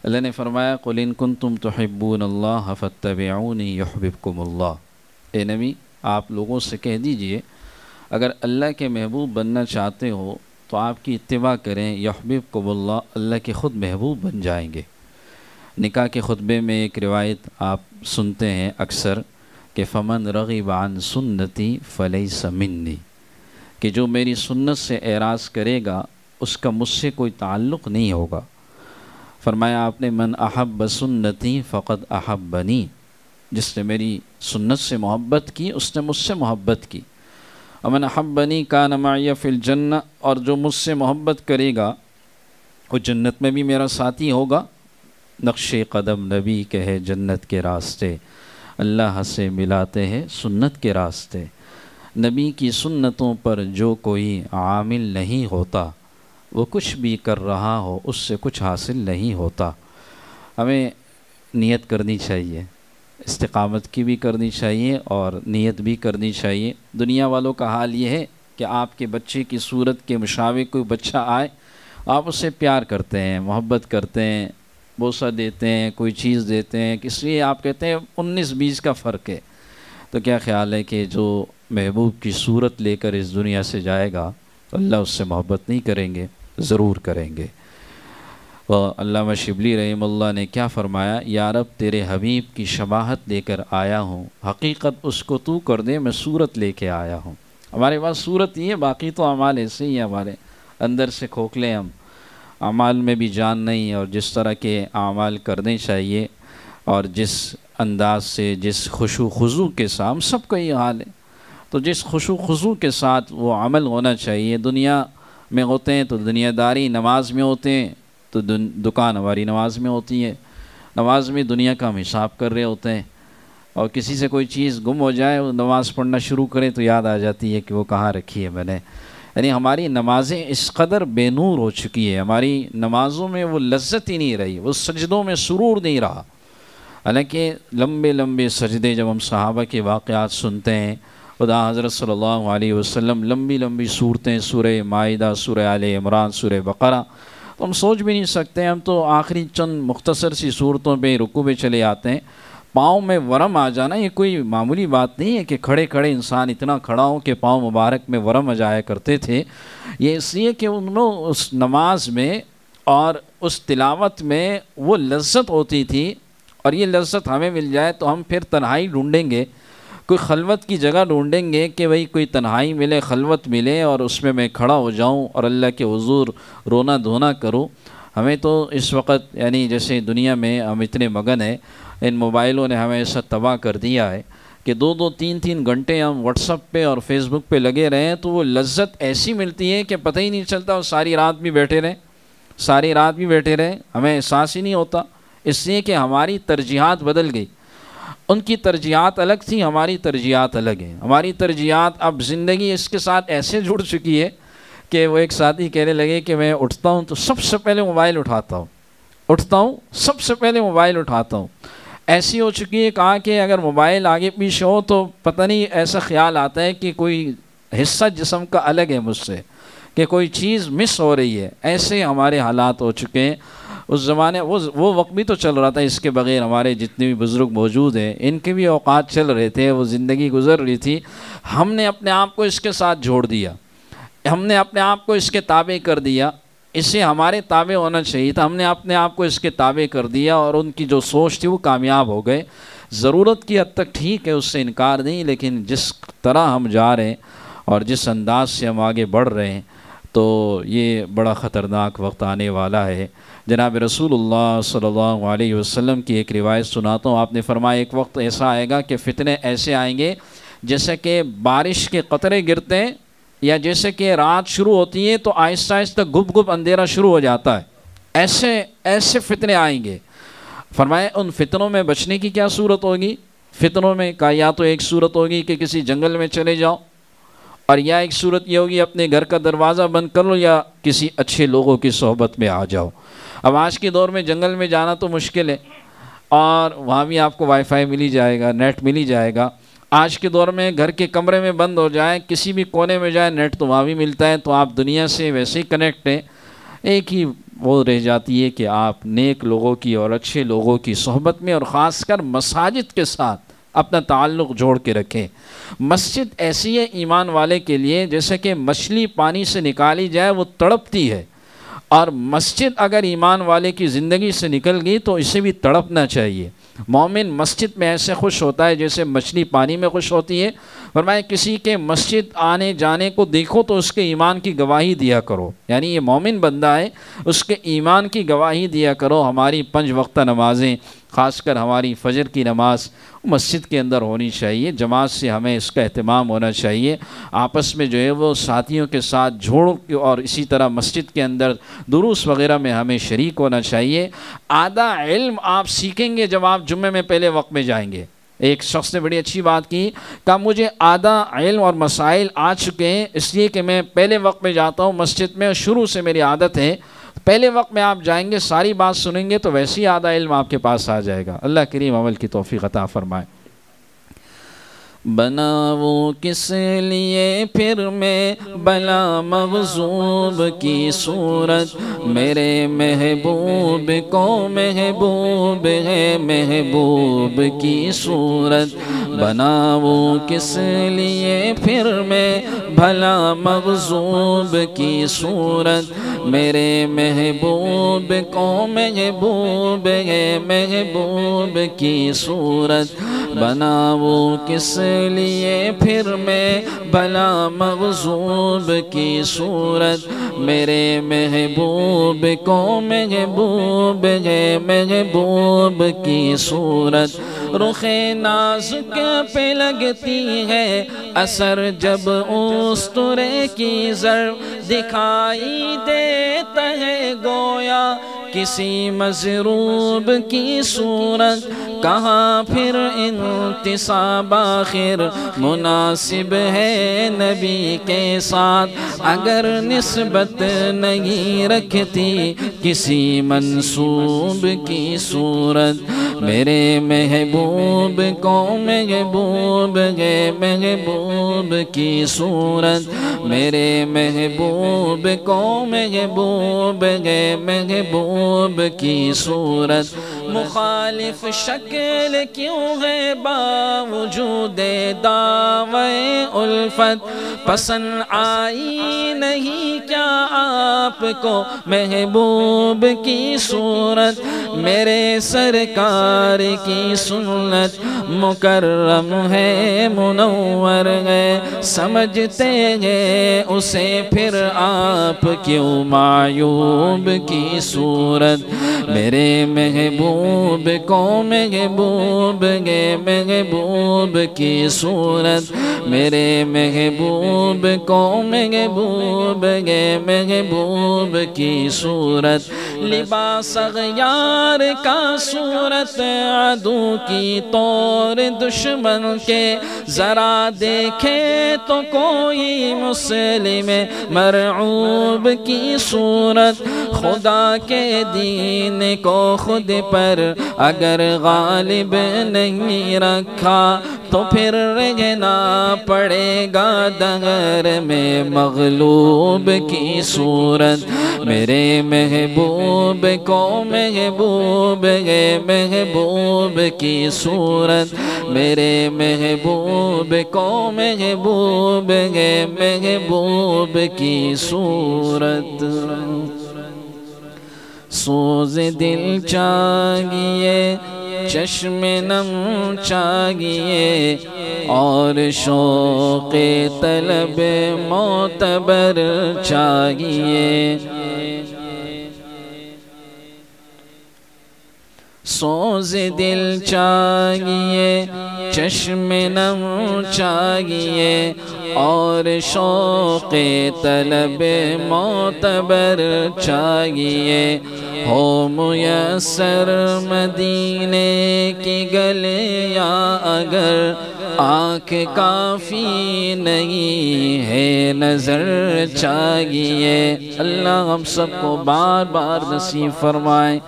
اللہ نے فرمایا قُلْ إِن كُنتُمْ تُحِبُّونَ اللَّهَ فَاتَّبِعُونِي يُحْبِبْكُمُ اللَّهُ۔ اے نبی آپ لوگوں سے کہہ دیجئے اگر اللہ کے محبوب بننا چاہتے ہو تو آپ کی اتباع کریں، یحببکم اللہ، اللہ کے خود محبوب بن جائیں گے۔ نکاح کے خطبے میں ایک روایت آپ سنتے ہیں اکثر کہ فمن رغب عن سنتی فلیس منی، کہ جو میری سنت سے اعراض کرے گا اس کا مجھ سے کوئی تعلق نہیں ہوگا۔ فرمایا آپ نے من احب سنتی فقد احبنی، جس نے میری سنت سے محبت کی اس نے مجھ سے محبت کی۔ ومن احبنی کان معی فی الجنہ، اور جو مجھ سے محبت کرے گا وہ جنت میں بھی میرا ساتھی ہوگا۔ نقش قدم نبی کے ہے جنت کے راستے، اللہ سے ملاتے ہیں سنت کے راستے۔ نبی کی سنتوں پر جو کوئی عامل نہیں ہوتا وہ کچھ بھی کر رہا ہو اس سے کچھ حاصل نہیں ہوتا۔ ہمیں نیت کرنی چاہیے، استقامت کی بھی کرنی چاہیے اور نیت بھی کرنی چاہیے۔ دنیا والوں کا حال یہ ہے کہ آپ کے بچے کی صورت کے مشابہ کوئی بچہ آئے، آپ اس سے پیار کرتے ہیں، محبت کرتے ہیں، بوسہ دیتے ہیں، کوئی چیز دیتے ہیں، اس لیے آپ کہتے ہیں 19-20 کا فرق ہے۔ تو کیا خیال ہے کہ جو محبوب کی صورت لے کر اس دنیا سے جائے گا تو اللہ اس سے محبت نہیں کریں گے؟ ضرور کریں گے۔ علامہ شبلی رحمہ اللہ نے کیا فرمایا، یا رب تیرے حبیب کی شباہت لے کر آیا ہوں، حقیقت اس کو تو کر دے، میں صورت لے کے آیا ہوں۔ ہمارے پاس صورت ہی ہے، باقی تو اعمال ایسے ہی ہیں، ہمارے اندر سے کھوکھلے ہم، اعمال میں بھی جان نہیں، اور جس طرح کے اعمال کرنے چاہیے اور جس انداز سے، جس خشوع خضوع کے ساتھ، ہم سب کا یہ حال ہے، تو جس خشوع خضوع کے ساتھ وہ عمل ہونا چاہیے۔ دنیا میں ہوتے ہیں تو دنیا داری، نماز میں ہوتے ہیں تو دکان ہماری نماز میں ہوتی ہے، نماز میں دنیا کا ہم حساب کر رہے ہوتے ہیں، اور کسی سے کوئی چیز گم ہو جائے، وہ نماز پڑھنا شروع کرے تو یاد آ جاتی ہے کہ وہ کہاں رکھی ہے میں نے۔ یعنی ہماری نمازیں اس قدر بے نور ہو چکی ہے، ہماری نمازوں میں وہ لذت ہی نہیں رہی، وہ سجدوں میں سرور نہیں رہا۔ حالانکہ لمبے لمبے سجدے جب ہم صحابہ کے واقعات سنتے ہیں، خدا حضرت صلی اللہ علیہ وسلم لمبی لمبی صورتیں، سورہ مائدہ، سورہ آل عمران، سورہ بقرہ، تو ہم سوچ بھی نہیں سکتے، ہم تو آخری چند مختصر سی صورتوں پہ رکوع پہ چلے آتے ہیں۔ پاؤں میں ورم آ جانا یہ کوئی معمولی بات نہیں ہے کہ کھڑے کھڑے انسان اتنا کھڑا ہو کہ پاؤں مبارک میں ورم آ جایا کرتے تھے۔ یہ اس لیے کہ ان میں اس نماز میں اور اس تلاوت میں وہ لذت ہوتی تھی، اور یہ لذت ہمیں مل جائے تو ہم پھر تنہائی ڈھونڈیں گے، کوئی خلوت کی جگہ ڈھونڈیں گے کہ بھئی کوئی تنہائی ملے، خلوت ملے، اور اس میں کھڑا ہو جاؤں اور اللہ کے حضور رونا دھونا کروں۔ ہمیں تو اس وقت یعنی جیسے دنیا میں ہم اتنے مگن ہیں، ان موبائلوں نے ہمیں ایسا تباہ کر دیا ہے کہ 2-2 3-3 گھنٹے ہم واٹس ایپ پہ اور فیس بک پہ لگے رہیں تو وہ لذت ایسی ملتی ہے کہ پتہ ہی نہیں چلتا، اور ساری رات بھی بیٹھے رہیں، ہمیں احساس ہی نہیں ہوتا، اس لیے کہ ہماری ترجیحات بدل گئی۔ ان کی ترجیحات الگ تھیں، ہماری ترجیحات الگ ہیں۔ ہماری ترجیحات اب زندگی اس کے ساتھ ایسے جڑ چکی ہے کہ وہ ایک ساتھی کہنے لگے کہ میں اٹھتا ہوں تو سب سے پہلے موبائل اٹھاتا ہوں، ایسی ہو چکی ہے کہا کہ اگر موبائل آگے پیچھے ہو تو پتہ نہیں ایسا خیال آتا ہے کہ کوئی حصہ جسم کا الگ ہے مجھ سے، کہ کوئی چیز مس ہو رہی ہے۔ ایسے ہمارے حالات ہو چکے ہیں۔ اس زمانے وہ وقت بھی تو چل رہا تھا، اس کے بغیر ہمارے جتنے بھی بزرگ موجود ہیں ان کے بھی اوقات چل رہے تھے، وہ زندگی گزر رہی تھی۔ ہم نے اپنے آپ کو اس کے ساتھ جوڑ دیا، ہم نے اپنے آپ کو اس کے تابع کر دیا، اسے ہمارے تابع ہونا چاہیے تھا، ہم نے اپنے آپ کو اس کے تابع کر دیا، اور ان کی جو سوچ تھی وہ کامیاب ہو گئے۔ ضرورت کی حد تک ٹھیک ہے، اس سے انکار نہیں، لیکن جس طرح ہم جا رہے ہیں اور جس انداز سے ہم آگے بڑھ رہے ہیں تو یہ بڑا خطرناک وقت آنے والا ہے۔ جناب رسول اللہ صلی اللہ علیہ وسلم کی ایک روایت سناتا ہوں، آپ نے فرمایا ایک وقت ایسا آئے گا کہ فتنے ایسے آئیں گے جیسے کہ بارش کے قطرے گرتے ہیں، یا جیسے کہ رات شروع ہوتی ہے تو آہستہ آہستہ گپ گپ اندھیرا شروع ہو جاتا ہے، ایسے فتنے آئیں گے۔ فرمایا ان فتنوں میں بچنے کی کیا صورت ہوگی؟ فتنوں میں کا یا تو ایک صورت ہوگی کہ کسی جنگل میں چلے جاؤ، اور یا ایک صورت یہ ہوگی اپنے گھر کا دروازہ بند کر لو، یا کسی اچھے لوگوں کی صحبت میں آ جاؤ۔ اب آج کے دور میں جنگل میں جانا تو مشکل ہے، اور وہاں بھی آپ کو وائی فائی مل ہی جائے گا، نیٹ مل ہی جائے گا۔ آج کے دور میں گھر کے کمرے میں بند ہو جائے، کسی بھی کونے میں جائے، نیٹ تو وہاں بھی ملتا ہے، تو آپ دنیا سے ویسے ہی کنیکٹ ہیں۔ ایک ہی وہ رہ جاتی ہے کہ آپ نیک لوگوں کی اور اچھے لوگوں کی صحبت میں، اور خاص کر مساجد کے ساتھ اپنا تعلق جوڑ کے رکھیں۔ مسجد ایسی ہے ایمان والے کے لیے جیسے کہ مچھلی پانی سے نکالی جائے وہ تڑپتی ہے، اور مسجد اگر ایمان والے کی زندگی سے نکل گئی تو اسے بھی تڑپنا چاہیے۔ مومن مسجد میں ایسے خوش ہوتا ہے جیسے مچھلی پانی میں خوش ہوتی ہے۔ فرمایا کسی کے مسجد آنے جانے کو دیکھو تو اس کے ایمان کی گواہی دیا کرو، یعنی یہ مومن بندہ ہے، اس کے ایمان کی گواہی دیا کرو۔ ہماری 5 وقتہ نمازیں، خاص کر ہماری فجر کی نماز مسجد کے اندر ہونی چاہیے، جماعت سے ہمیں اس کا اہتمام ہونا چاہیے، آپس میں جو ہے وہ ساتھیوں کے ساتھ جھوڑ اور اسی طرح مسجد کے اندر دروس وغیرہ میں ہمیں شریک ہونا چاہیے۔ آدھا علم آپ سیکھیں گے جب آپ جمعے میں پہلے وقت میں جائیں گے۔ ایک شخص نے بڑی اچھی بات کی، کہا مجھے آدھا علم اور مسائل آ چکے ہیں، اس لیے کہ میں پہلے وقت میں جاتا ہوں مسجد میں، شروع سے میری عادت ہے۔ پہلے وقت میں آپ جائیں گے، ساری بات سنیں گے تو ویسے ہی آدھا علم آپ کے پاس آ جائے گا۔ اللہ کریم عمل کی توفیق عطا فرمائے۔ بناؤں کس لیے پھر میں بلا مغضوب کی صورت، میرے محبوب کو محبوب ہے محبوب کی صورت۔ بناؤں کس لیے پھر میں بھلا مغضوب کی صورت، میرے محبوب کو محبوب ہے محبوب کی صورت۔ بناؤں کس لیے پھر میں بھلا مغضوب کی صورت، میرے محبوب کو محبوب ہے محبوب کی صورت۔ رخ نازک پہ لگتی ہے اثر جب اسطورے کی ضرب دکھائی دیتا ہے گویا کسی مضروب کی صورت۔ کہاں پھر انتساب آخر مناسب ہے نبی کے ساتھ، اگر نسبت نہیں رکھتی کسی منسوب کی صورت۔ میرے محبوب کو محبوب ہے محبوب کی صورت، میرے محبوب کو محبوب ہے محبوب کی صورت۔ مخالف شکل کیوں ہے باوجود دعوی الفت، پسند آئی نہیں کیا آپ کو محبوب کی صورت۔ میرے سرکار کی سنت مکرم ہے منور ہے، سمجھتے ہیں اسے پھر آپ کیوں معیوب کی صورت۔ میرے محبوب کو محبوب ہے محبوب کی صورت، میرے محبوب کو محبوب ہے محبوب کی صورت۔ لباس اغیار کا صورت عدو کی طور دشمن کے، ذرا دیکھے تو کوئی مسلم مرعوب کی صورت۔ خدا کے دین کو خود پر اگر غالب نہیں رکھا تو پھر رہنا پڑے گا دغر میں مغلوب کی صورت۔ میرے محبوب کو محبوب ہے محبوب کی صورت، میرے محبوب کو محبوب ہے محبوب کی صورت۔ سوز دل چاہیے چشم نم چاہیے اور شوق طلب معتبر چاہیے۔ سوز دل چاہیے چشم نم چاہیے اور شوق طلب معتبر چاہیے۔ ہو میسر مدینے کی گلیاں اگر آنکھ کافی نہیں ہے نظر چاہیے۔ اللہ ہم سب کو بار بار نصیب فرمائے۔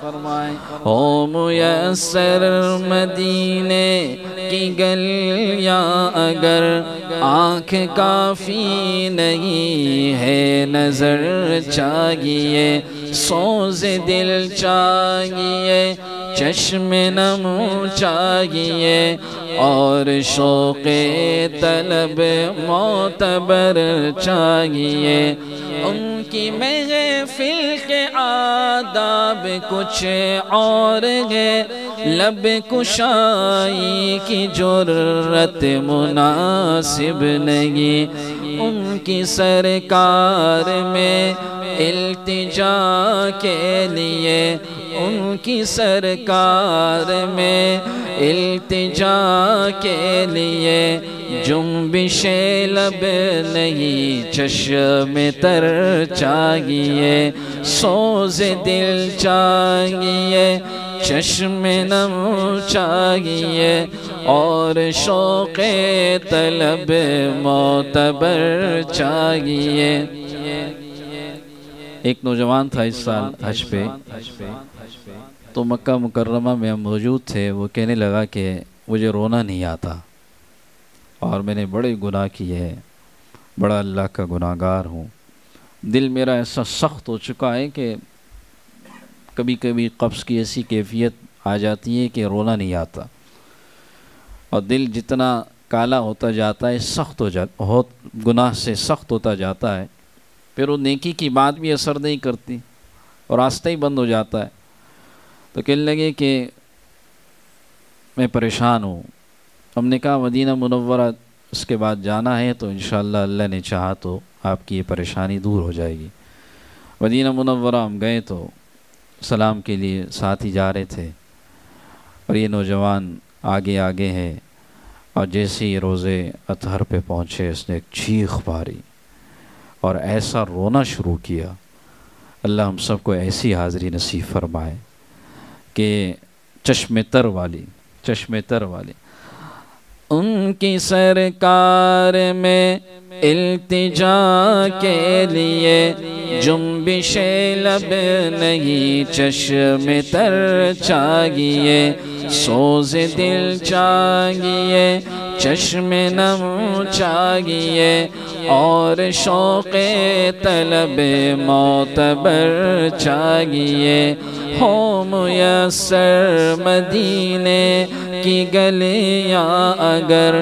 ہو میسر مدینے کی گلیاں اگر آنکھ کافی نہیں ہے نظر چاہیے۔ سوز دل چاہیے، چشم نم چاہیے، اور شوق طلب معتبر چاہیے۔ ان کی محفل کے آداب کچھ اور ہے، لب کشائی کی جرت مناسب نہیں۔ ان کی سرکار میں التجا کے لیے، ان کی سرکار میں التجا کے لیے، جنبش لب نہیں چشم تر چاہیے، سوز دل چاہیے، چشم نم چاہیے، اور شوق طلب معتبر چاہیے۔ ایک نوجوان تھا اس سال حج پہ، تو مکہ مکرمہ میں ہم موجود تھے۔ وہ کہنے لگا کہ مجھے رونا نہیں آتا، اور میں نے بڑے گناہ کیے ہیں، بڑا اللہ کا گناہ گار ہوں۔ دل میرا ایسا سخت ہو چکا ہے کہ کبھی کبھی قبض کی ایسی کیفیت آ جاتی ہے کہ رونا نہیں آتا، اور دل جتنا کالا ہوتا جاتا ہے، گناہ سے سخت ہوتا جاتا ہے، پھر وہ نیکی کی بات بھی اثر نہیں کرتی، اور راستہ ہی بند ہو جاتا ہے۔ تو کہنے لگے کہ میں پریشان ہوں۔ ہم نے کہا مدینہ منورہ اس کے بعد جانا ہے، تو انشاءاللہ اللہ نے چاہا تو آپ کی یہ پریشانی دور ہو جائے گی۔ مدینہ منورہ ہم گئے تو سلام کے لیے ساتھ ہی جا رہے تھے، اور یہ نوجوان آگے آگے ہے، اور جیسے ہی روزے اطہر پہ پہنچے، اس نے ایک چیخ ماری اور ایسا رونا شروع کیا۔ اللہ ہم سب کو ایسی حاضری نصیب فرمائے کہ چشم تر والی۔ ان کی سرکار میں التجا کے لیے، جنبش لب نہیں چشم تر چاہیے، سوز دل چاہیے، چشم نم چاہیے، اور شوق طلب معتبر چاہیے۔ ہو میسر مدینے کی گلیاں اگر،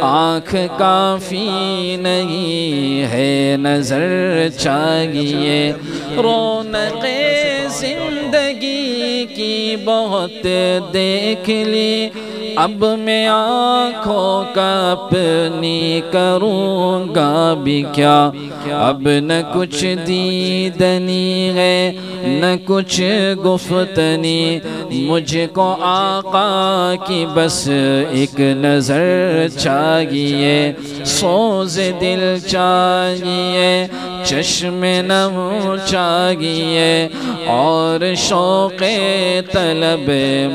آنکھ کافی نہیں ہے نظر چاہیے۔ رونق زندگی کی بہت دیکھ لی، اب میں آنکھوں کا اپنی کروں گا بھی کیا۔ اب نہ کچھ دیدنی ہے نہ کچھ گفتنی، مجھ کو آقا کی بس ایک نظر چاہیے، سوز دل چاہیے، چشم نم چاہیے، اور شوق طلب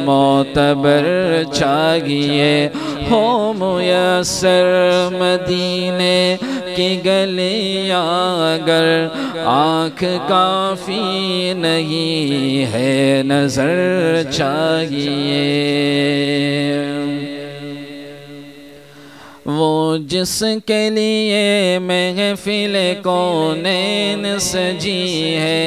معتبر چاہیے۔ ہو میسر مدینے کی گلیاں اگر، آنکھ کافی نہیں ہے نظر چاہیے۔ وہ جس کے لیے محفل کونین سجی ہے،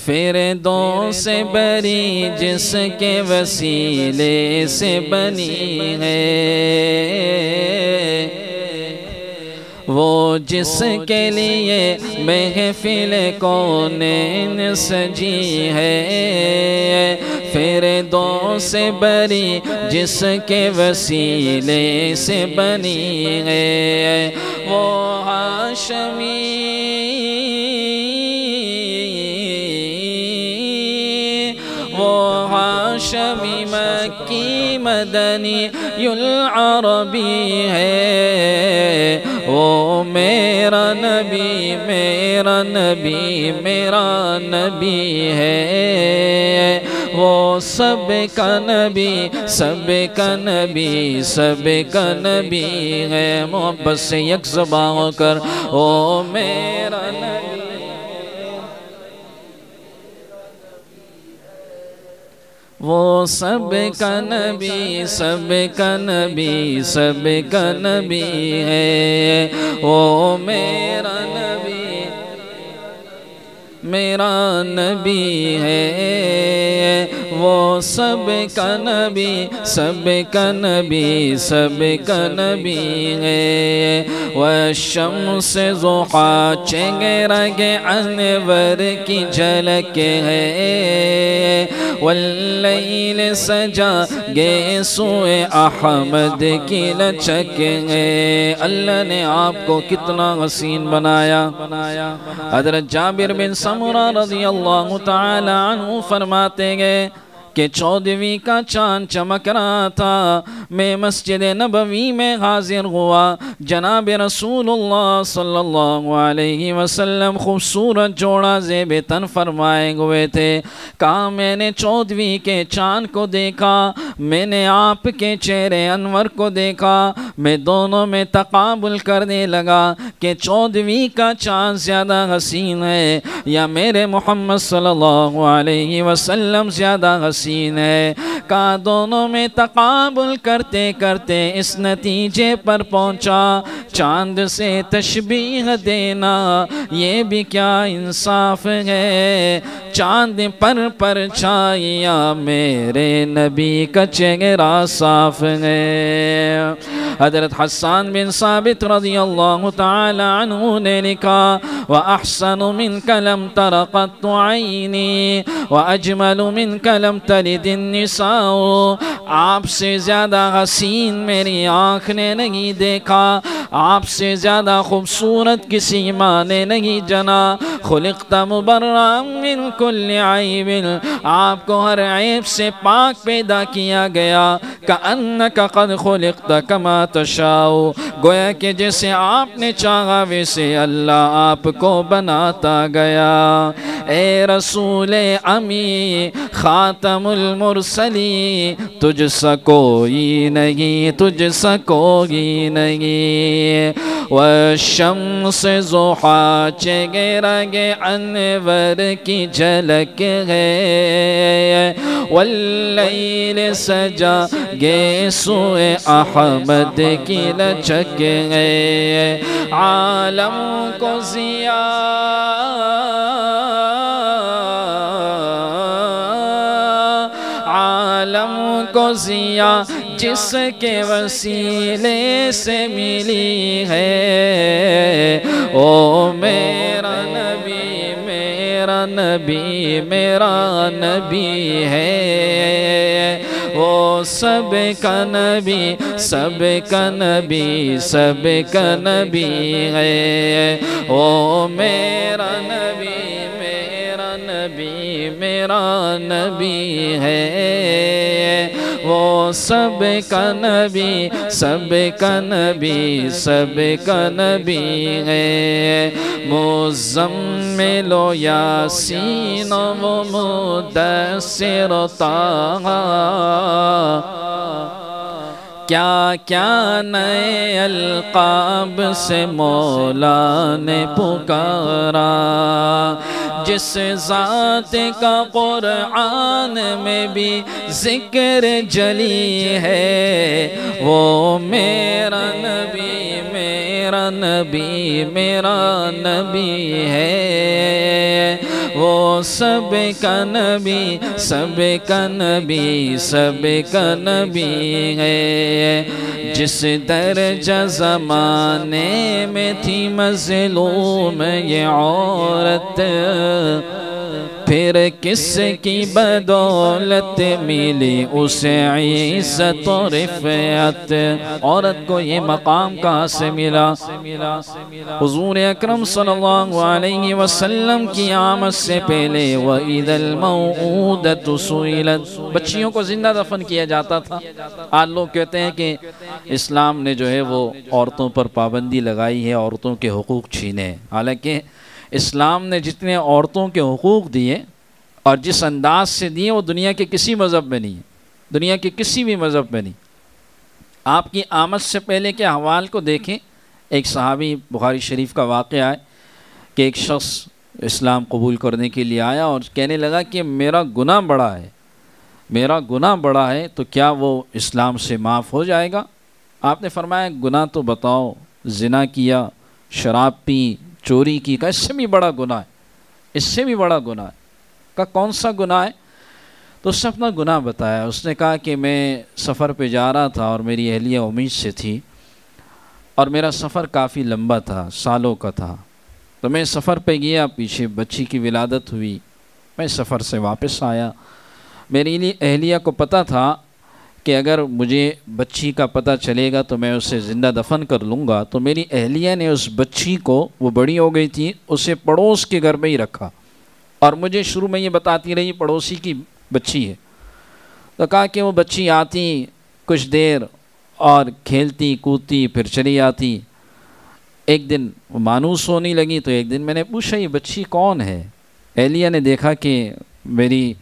فردوس بری جس کے وسیلے سے بنی ہے، وہ جس کے لیے محفل کونین سجی ہے، فردوس بری جس کے وسیلے سے بنی ہے، وہ ہاشمی ہاشمی مکی مدنی العربی ہے، وہ میرا نبی میرا نبی میرا نبی ہے، وہ سب کا نبی سب کا نبی سب کا نبی ہے۔ محبت سے یک زباں ہو کر وہ میرا نبی، وہ سب کا نبی سب کا نبی سب کا نبی ہے، وہ میرا میرا نبی ہے، وہ سب کا نبی، سب کا نبی، سب کا نبی ہے۔ والشمس ضحیٰ چہرہ انور کی جھلک ہے، واللیل سجا گے سوئے احمد کی لچک ہے۔ اللہ نے آپ کو کتنا حسین بنایا۔ حضرت جابر بن سمرہ رضی اللہ تعالی عنہ فرماتے گئے کہ 14ویں کا چاند چمک رہا تھا، میں مسجد نبوی میں حاضر ہوا، جناب رسول اللہ صلی اللہ علیہ وسلم خوبصورت جوڑا زیب تن فرمائے ہوئے تھے۔ کہا میں نے 14ویں کے چاند کو دیکھا، میں نے آپ کے چہرے انور کو دیکھا، میں دونوں میں تقابل کرنے لگا کہ 14ویں کا چاند زیادہ حسین ہے یا میرے محمد صلی اللہ علیہ وسلم زیادہ حسین ہے۔ کہا دونوں میں تقابل کرتے کرتے اس نتیجے پر پہنچا، چاند سے تشبیہ دینا یہ بھی کیا انصاف ہے، چاند پر چھایا میرے نبی کا چہرہ صاف ہے۔ حضرت حسان بن ثابت رضی اللہ تعالی عنہ نے لکھا وَأَحْسَنُ مِنْكَ لَمْ تَرَ قَطُّ عَيْنِي وَأَجْمَلُ مِنْكَ لَمْ تَلِدِ النِّسَاءُ، آپ سے زیادہ حسین میری آنکھ نے نہیں دیکھا، آپ سے زیادہ خوبصورت کسی ماں نے نہیں جنا، خلقت مبرأ من کل عیب، آپ کو ہر عیب سے پاک پیدا کیا گیا، کأنک قد خلقت کما تشاء، گویا کہ جیسے آپ نے چاہا ویسے اللہ آپ کو بناتا گیا۔ اے رسول امی خاتم المرسلی، تجھ سا کوئی نہیں، تجھ سا کوئی نہیں۔ والشمس ضحیٰ چہرہ انور کی جھلک ہے، واللیل سجا گے سوئے احمد کی لچک ہے، عالم کو ضیاء جس کے وسیلے سے ملی ہے، او میرا نبی، میرا نبی، میرا نبی ہے، وہ سب کا نبی، سب کا نبی، سب کا نبی ہے، او میرا نبی، میرا نبی، میرا نبی ہے، وہ سب کا نبی، سب کا نبی، سب کا نبی ہے، مزمل و یاسین و مدثر و طٰہٰ، کیا کیا نئے القاب سے مولا نے پکارا، جس ذات کا قرآن میں بھی ذکر جلی ہے، وہ میرا نبی، میرا نبی، میرا نبی ہے، وہ سب کا نبی، سب کا نبی، سب کا نبی ہے، جس درجہ زمانے میں تھی مظلوم یہ عورت، پھر کس کی بدولت ملی اسے عزت و رفعت، عورت کو یہ مقام کہاں سے ملا؟ حضور اکرم صلی اللہ علیہ وسلم کی آمد سے پہلے وَإِذَا الْمَوْءُودَةُ سُئِلَتْ، بچیوں کو زندہ دفن کیا جاتا تھا۔ آج لوگ کہتے ہیں کہ اسلام نے جو ہے وہ عورتوں پر پابندی لگائی ہے، عورتوں کے حقوق چھینے، حالانکہ اسلام نے جتنے عورتوں کے حقوق دیے اور جس انداز سے دیے وہ دنیا کے کسی مذہب میں نہیں ہے، دنیا کے کسی بھی مذہب میں نہیں۔ آپ کی آمد سے پہلے کے احوال کو دیکھیں، ایک صحابی بخاری شریف کا واقعہ ہے کہ ایک شخص اسلام قبول کرنے کے لیے آیا اور کہنے لگا کہ میرا گناہ بڑا ہے، میرا گناہ بڑا ہے، تو کیا وہ اسلام سے معاف ہو جائے گا؟ آپ نے فرمایا گناہ تو بتاؤ، زنا کیا، شراب پی، چوری کی، اس سے بھی بڑا گناہ ہے۔ اس سے بھی بڑا گناہ ہے۔ کہا کون سا گناہ ہے؟ تو اس نے اپنا گناہ بتایا۔ اس نے کہا کہ میں سفر پہ جا رہا تھا اور میری اہلیہ امید سے تھی، اور میرا سفر کافی لمبا تھا، سالوں کا تھا۔ تو میں سفر پہ گیا، پیچھے بچی کی ولادت ہوئی، میں سفر سے واپس آیا۔ میری اہلیہ کو پتہ تھا کہ اگر مجھے بچی کا پتہ چلے گا تو میں اسے زندہ دفن کر لوں گا، تو میری اہلیہ نے اس بچی کو، وہ بڑی ہو گئی تھی، اسے پڑوس کے گھر میں ہی رکھا، اور مجھے شروع میں یہ بتاتی رہی پڑوسی کی بچی ہے۔ تو کہا کہ وہ بچی آتی کچھ دیر اور کھیلتی کودتی پھر چلی آتی۔ ایک دن وہ مانوس ہونے لگی، تو ایک دن میں نے پوچھا یہ بچی کون ہے؟ اہلیہ نے دیکھا کہ میری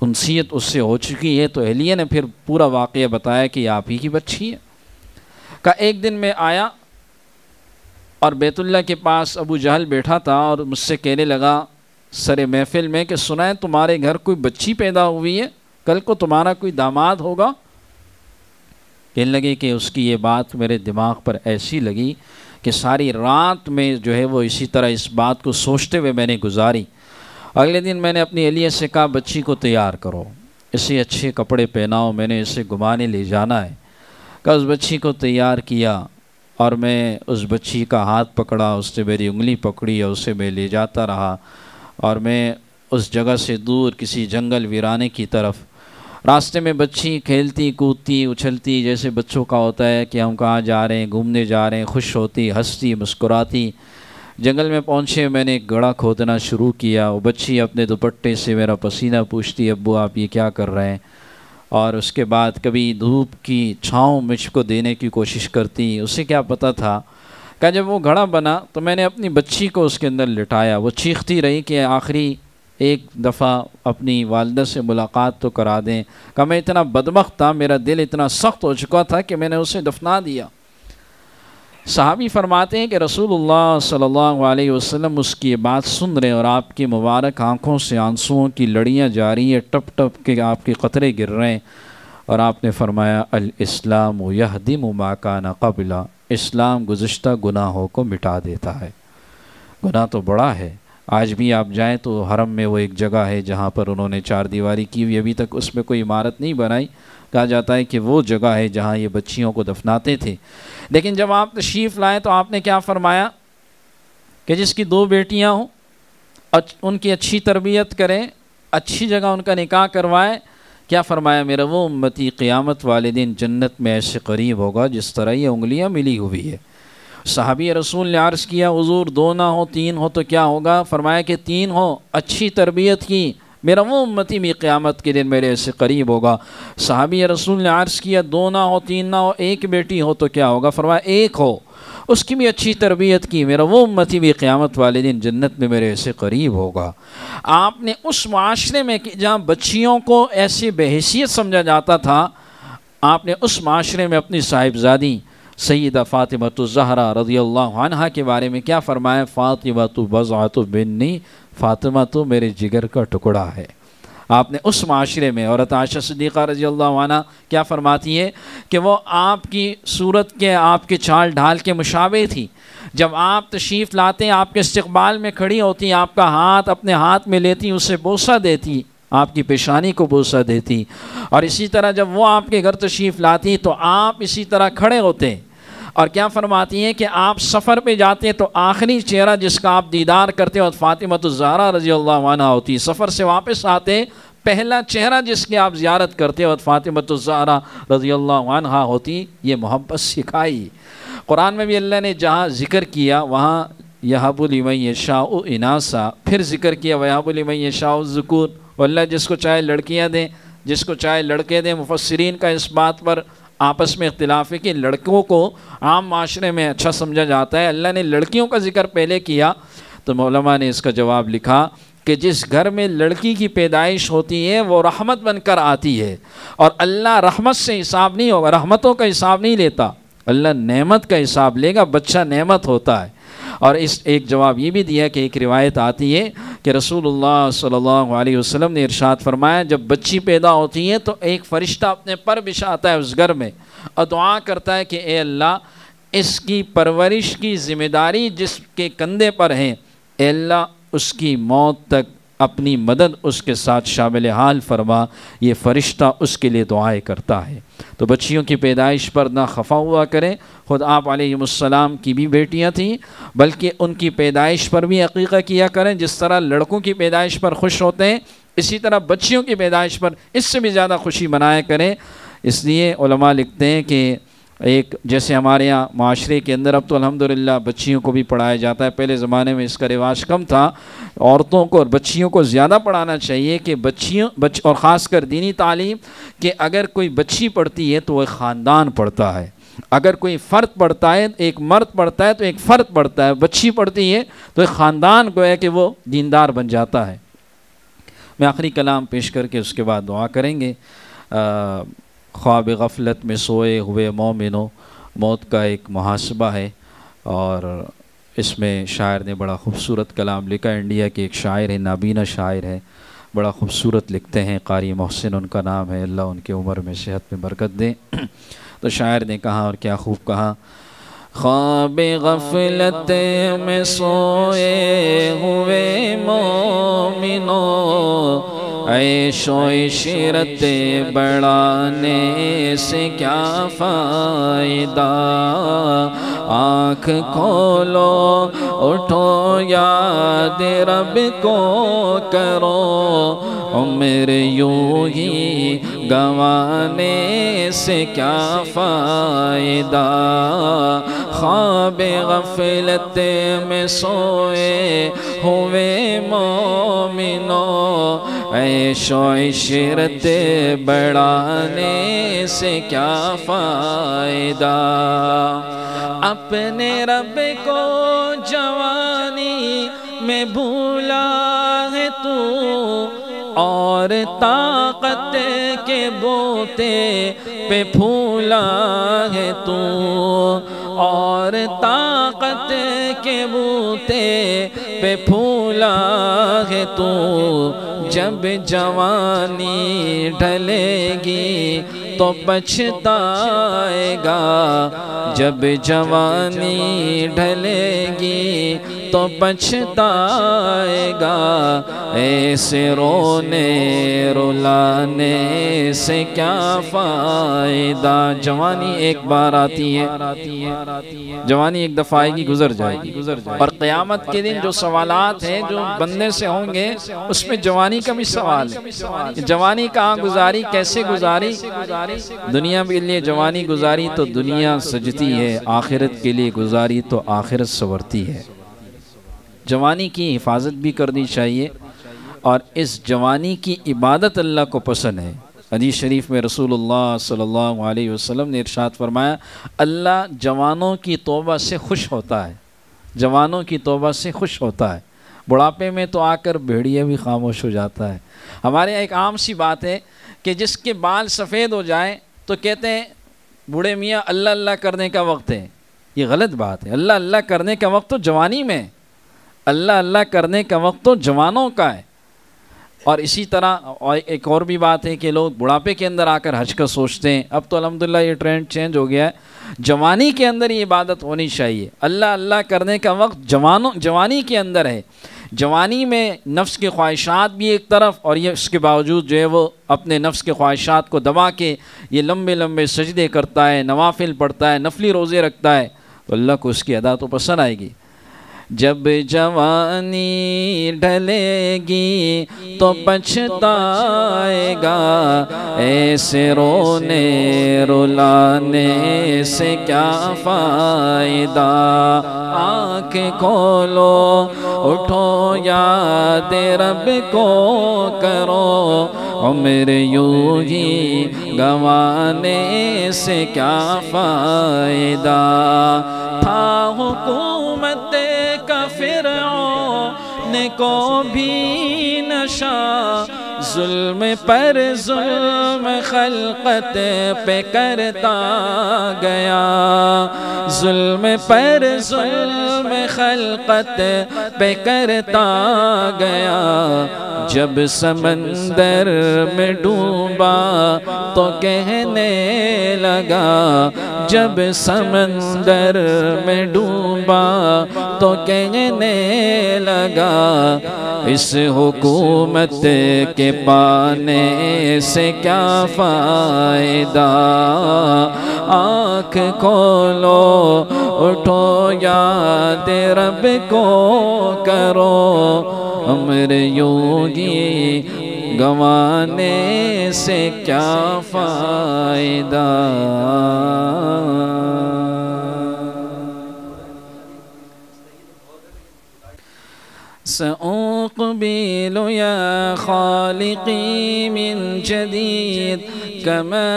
انسیت اس سے ہو چکی ہے، تو اہلیہ نے پھر پورا واقعہ بتایا کہ آپ ہی کی بچی ہے۔ کہا ایک دن میں آیا اور بیت اللہ کے پاس ابو جہل بیٹھا تھا، اور مجھ سے کہنے لگا سر محفل میں کہ سنا ہے تمہارے گھر کوئی بچی پیدا ہوئی ہے، کل کو تمہارا کوئی داماد ہوگا۔ کہنے لگے کہ اس کی یہ بات میرے دماغ پر ایسی لگی کہ ساری رات میں جو ہے وہ اسی طرح اس بات کو سوچتے ہوئے میں نے گزاری۔ اگلے دن میں نے اپنی اہلیہ سے کہا بچی کو تیار کرو، اسے اچھے کپڑے پہناؤ، میں نے اسے گھمانے لے جانا ہے۔ کہ اس بچی کو تیار کیا، اور میں اس بچی کا ہاتھ پکڑا، اس نے میری انگلی پکڑی اور اسے میں لے جاتا رہا، اور میں اس جگہ سے دور کسی جنگل ویرانے کی طرف، راستے میں بچی کھیلتی کودتی اچھلتی جیسے بچوں کا ہوتا ہے کہ ہم کہاں جا رہے ہیں، گھومنے جا رہے ہیں، خوش ہوتی ہنستی مسکراتی۔ جنگل میں پہنچے، میں نے ایک گڑھا کھودنا شروع کیا، وہ بچی اپنے دوپٹے سے میرا پسینہ پوچھتی ابو آپ یہ کیا کر رہے ہیں، اور اس کے بعد کبھی دھوپ کی چھاؤں مجھ کو دینے کی کوشش کرتی۔ اسے کیا پتہ تھا کہ جب وہ گھڑا بنا تو میں نے اپنی بچی کو اس کے اندر لٹایا۔ وہ چیختی رہی کہ آخری ایک دفعہ اپنی والدہ سے ملاقات تو کرا دیں۔ کہ میں اتنا بدبخت تھا، میرا دل اتنا سخت ہو چکا تھا کہ میں نے اسے دفنا دیا۔ صحابی فرماتے ہیں کہ رسول اللہ صلی اللہ علیہ وسلم اس کی بات سن رہے، اور آپ کی مبارک آنکھوں سے آنسوؤں کی لڑیاں جاری ہیں، ٹپ ٹپ کے آپ کے قطرے گر رہے ہیں، اور آپ نے فرمایا الاسلام یہدم ما کان قبل، اسلام گزشتہ گناہوں کو مٹا دیتا ہے۔ گناہ تو بڑا ہے، آج بھی آپ جائیں تو حرم میں وہ ایک جگہ ہے جہاں پر انہوں نے چار دیواری کی ہوئی، ابھی تک اس میں کوئی عمارت نہیں بنائی، کہا جاتا ہے کہ وہ جگہ ہے جہاں یہ بچیوں کو دفناتے تھے۔ لیکن جب آپ تشریف لائیں تو آپ نے کیا فرمایا کہ جس کی دو بیٹیاں ہوں ان کی اچھی تربیت کریں، اچھی جگہ ان کا نکاح کروائیں۔ کیا فرمایا میرا وہ امتی قیامت والے دن جنت میں ایسے قریب ہوگا جس طرح یہ انگلیاں ملی ہوئی ہے۔ صحابی رسول نے عرض کیا حضور دو نہ ہو تین ہو تو کیا ہوگا؟ فرمایا کہ تین ہو، اچھی تربیت کی، میرا وہ امتی بھی قیامت کے دن میرے ایسے قریب ہوگا۔ صحابی رسول نے عرض کیا دو نہ ہو تین نہ ہو، ایک بیٹی ہو تو کیا ہوگا؟ فرمایا ایک ہو، اس کی بھی اچھی تربیت کی، میرا وہ امتی بھی قیامت والے دن جنت میں میرے ایسے قریب ہوگا۔ آپ نے اس معاشرے میں کہ جہاں بچیوں کو ایسی بے حیثیت سمجھا جاتا تھا، آپ نے اس معاشرے میں اپنی صاحبزادی سیدہ فاطمۃ الزہرا رضی اللہ عنہا کے بارے میں کیا فرمایا؟ فاطمۃ بضعۃ منی، فاطمہ تو میرے جگر کا ٹکڑا ہے۔ آپ نے اس معاشرے میں، عورت عائشہ صدیقہ رضی اللہ عنہ کیا فرماتی ہے کہ وہ آپ کی صورت کے، آپ کے چال ڈھال کے مشابہ تھی۔ جب آپ تشریف لاتے ہیں، آپ کے استقبال میں کھڑی ہوتی، آپ کا ہاتھ اپنے ہاتھ میں لیتی، اسے بوسہ دیتی، آپ کی پیشانی کو بوسہ دیتی، اور اسی طرح جب وہ آپ کے گھر تشریف لاتی تو آپ اسی طرح کھڑے ہوتے۔ اور کیا فرماتی ہیں کہ آپ سفر پہ جاتے تو آخری چہرہ جس کا آپ دیدار کرتے اور فاطمۃ الزہرا رضی اللہ عنہ ہوتی، سفر سے واپس آتے پہلا چہرہ جس کی آپ زیارت کرتے اور فاطمۃ الزہرا رضی اللہ عنہ ہوتی۔ یہ محبت سکھائی۔ قرآن میں بھی اللہ نے جہاں ذکر کیا وہاں یہب لمن یشاء اناثا، پھر ذکر کیا ویہب لمن یشاء الذکور، اللہ جس کو چاہے لڑکیاں دیں، جس کو چاہے لڑکے دیں۔ مفسرین کا اس بات پر آپس میں اختلاف ہے کہ لڑکوں کو عام معاشرے میں اچھا سمجھا جاتا ہے، اللہ نے لڑکیوں کا ذکر پہلے کیا، تو علماء نے اس کا جواب لکھا کہ جس گھر میں لڑکی کی پیدائش ہوتی ہے وہ رحمت بن کر آتی ہے، اور اللہ رحمت سے حساب نہیں ہوگا، رحمتوں کا حساب نہیں لیتا، اللہ نعمت کا حساب لے گا، بچہ نعمت ہوتا ہے۔ اور اس ایک جواب یہ بھی دیا کہ ایک روایت آتی ہے کہ رسول اللہ صلی اللہ علیہ وسلم نے ارشاد فرمایا جب بچی پیدا ہوتی ہے تو ایک فرشتہ اپنے پر بچھاتا ہے اس گھر میں اور دعا کرتا ہے کہ اے اللہ اس کی پرورش کی ذمہ داری جس کے کندھے پر ہے، اے اللہ اس کی موت تک اپنی مدد اس کے ساتھ شامل حال فرما، یہ فرشتہ اس کے لیے دعائیں کرتا ہے۔ تو بچیوں کی پیدائش پر نہ خفا ہوا کریں۔ خود آپ علیہ السلام کی بھی بیٹیاں تھیں، بلکہ ان کی پیدائش پر بھی عقیقہ کیا کریں۔ جس طرح لڑکوں کی پیدائش پر خوش ہوتے ہیں، اسی طرح بچیوں کی پیدائش پر اس سے بھی زیادہ خوشی منایا کریں۔ اس لیے علماء لکھتے ہیں کہ ایک جیسے ہمارے یہاں معاشرے کے اندر اب تو الحمدللہ بچیوں کو بھی پڑھایا جاتا ہے، پہلے زمانے میں اس کا رواج کم تھا۔ عورتوں کو اور بچیوں کو زیادہ پڑھانا چاہیے کہ اور خاص کر دینی تعلیم، کہ اگر کوئی بچی پڑھتی ہے تو وہ خاندان پڑھتا ہے، اگر کوئی فرد پڑھتا ہے، ایک مرد پڑھتا ہے تو ایک فرد پڑھتا ہے، بچی پڑھتی ہے تو ایک خاندان گویا کہ وہ دیندار بن جاتا ہے۔ میں آخری کلام پیش کر کے اس کے بعد دعا کریں گے۔ خواب غفلت میں سوئے ہوئے مومنو، موت کا ایک محاسبہ ہے، اور اس میں شاعر نے بڑا خوبصورت کلام لکھا۔ انڈیا کے ایک شاعر ہے، نابینا شاعر ہے، بڑا خوبصورت لکھتے ہیں، قاری محسن ان کا نام ہے، اللہ ان کے عمر میں صحت میں برکت دے۔ تو شاعر نے کہا، اور کیا خوب کہا، خواب غفلت میں سوئے ہوئے مومنو، عیش و عشرت بڑھانے سے کیا فائدہ، آنکھ کھولو اٹھو یاد رب کو کرو، عمر یوں ہی گنوانے سے کیا فائدہ، خواب غفلت میں سوئے ہوئے مومنو، عیش و عشرت بڑھانے سے کیا فائدہ، اپنے رب کو جوانی میں بھولا ہے تو، اور طاقت کے بوتے پہ پھولا ہے تو، اور طاقت کے بوتے پہ پھولا ہے تو، جب جوانی ڈھلے گی تو پچھتائے گا، جب جوانی ڈھلے گی تو پچھتائے گا، ایسے رونے رلانے سے کیا فائدہ، جوانی ایک بار آتی ہے، جوانی ایک دفعہ آئے گی، گزر جائے گی، اور قیامت کے دن جو سوالات ہیں جو بندے سے ہوں گے اس میں جوانی کا بھی سوال ہے، جوانی کہاں گزاری، کیسے گزاری، دنیا کے لیے جوانی گزاری تو دنیا سجتی ہے، آخرت کے لیے گزاری تو آخرت سنورتی ہے۔ جوانی کی حفاظت بھی کرنی چاہیے، اور اس جوانی کی عبادت اللہ کو پسند ہے۔ حدیث شریف میں رسول اللہ صلی اللہ علیہ وسلم نے ارشاد فرمایا، اللہ جوانوں کی توبہ سے خوش ہوتا ہے، جوانوں کی توبہ سے خوش ہوتا ہے۔ بڑھاپے میں تو آ کر بھیڑیا بھی خاموش ہو جاتا ہے۔ ہمارے ایک عام سی بات ہے کہ جس کے بال سفید ہو جائیں تو کہتے ہیں بوڑھے میاں اللہ اللہ کرنے کا وقت ہے، یہ غلط بات ہے۔ اللہ اللہ کرنے کا وقت تو جوانی میں، اللہ اللہ کرنے کا وقت تو جوانوں کا ہے۔ اور اسی طرح ایک اور بھی بات ہے کہ لوگ بڑھاپے کے اندر آ کر حج کا سوچتے ہیں، اب تو الحمدللہ یہ ٹرینڈ چینج ہو گیا ہے، جوانی کے اندر یہ عبادت ہونی چاہیے۔ اللہ اللہ کرنے کا وقت جوانی کے اندر ہے۔ جوانی میں نفس کی خواہشات بھی ایک طرف، اور یہ اس کے باوجود جو ہے وہ اپنے نفس کے خواہشات کو دبا کے یہ لمبے لمبے سجدے کرتا ہے، نوافل پڑھتا ہے، نفلی روزے رکھتا ہے، تو اللہ کو اس کی ادا تو پسند آئے گی۔ جب جوانی ڈھلے گی تو پچھتائے گا، ایسے رونے رلانے سے کیا فائدہ، آنکھ کھولو اٹھو یاد رب کو کرو، عمر یوں ہی گنوانے سے کیا فائدہ، تھا حکومت فرعون کو بھی نشہ، ظلم پر ظلم خلقت پہ کرتا گیا، ظلم پر ظلم خلقت پہ کرتا گیا، جب سمندر میں ڈوبا تو کہنے لگا، جب سمندر میں ڈوبا تو کہنے لگا، اس حکومت کے پانے سے کیا فائدہ، آنکھ کھولو اٹھو یاد رب کو کرو، عمر یوگی گنوانے سے کیا فائدہ۔ سأقبل يا خالقي من جديد كما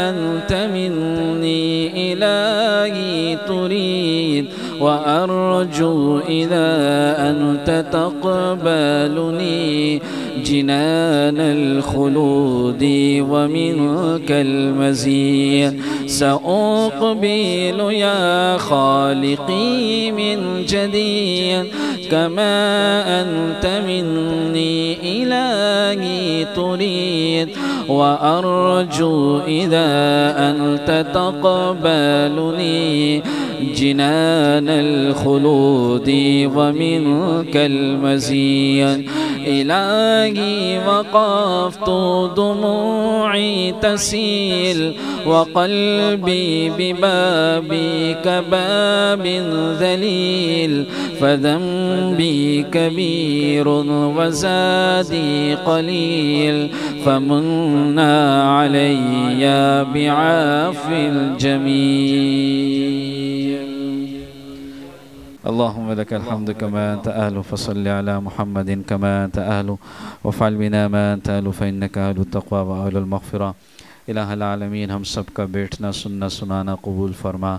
أنت مني إلهي تريد، وأرجو إذا أنت تقبلني جنان الخلود ومنك المزيد، سأقبل يا خالقي من جديد كما أنت مني إلهي تريد، وأرجو إذا أنت تقبلني جنان الخلود ومنك المزيد، إلهي وقفت دموعي تسيل وقلبي ببابك باب ذليل، فذنبي كبير وزادي قليل، فمنا علي بعفو الجميل۔ اللهم لك الحمد كما أنت أهل، فصل على محمد كما أنت أهل، وافعل بنا ما أنت أهل، فإنك أهل التقوى وأهل المغفرة۔ الہ العالمین، ہم سب کا بیٹھنا سننا سنانا قبول فرما،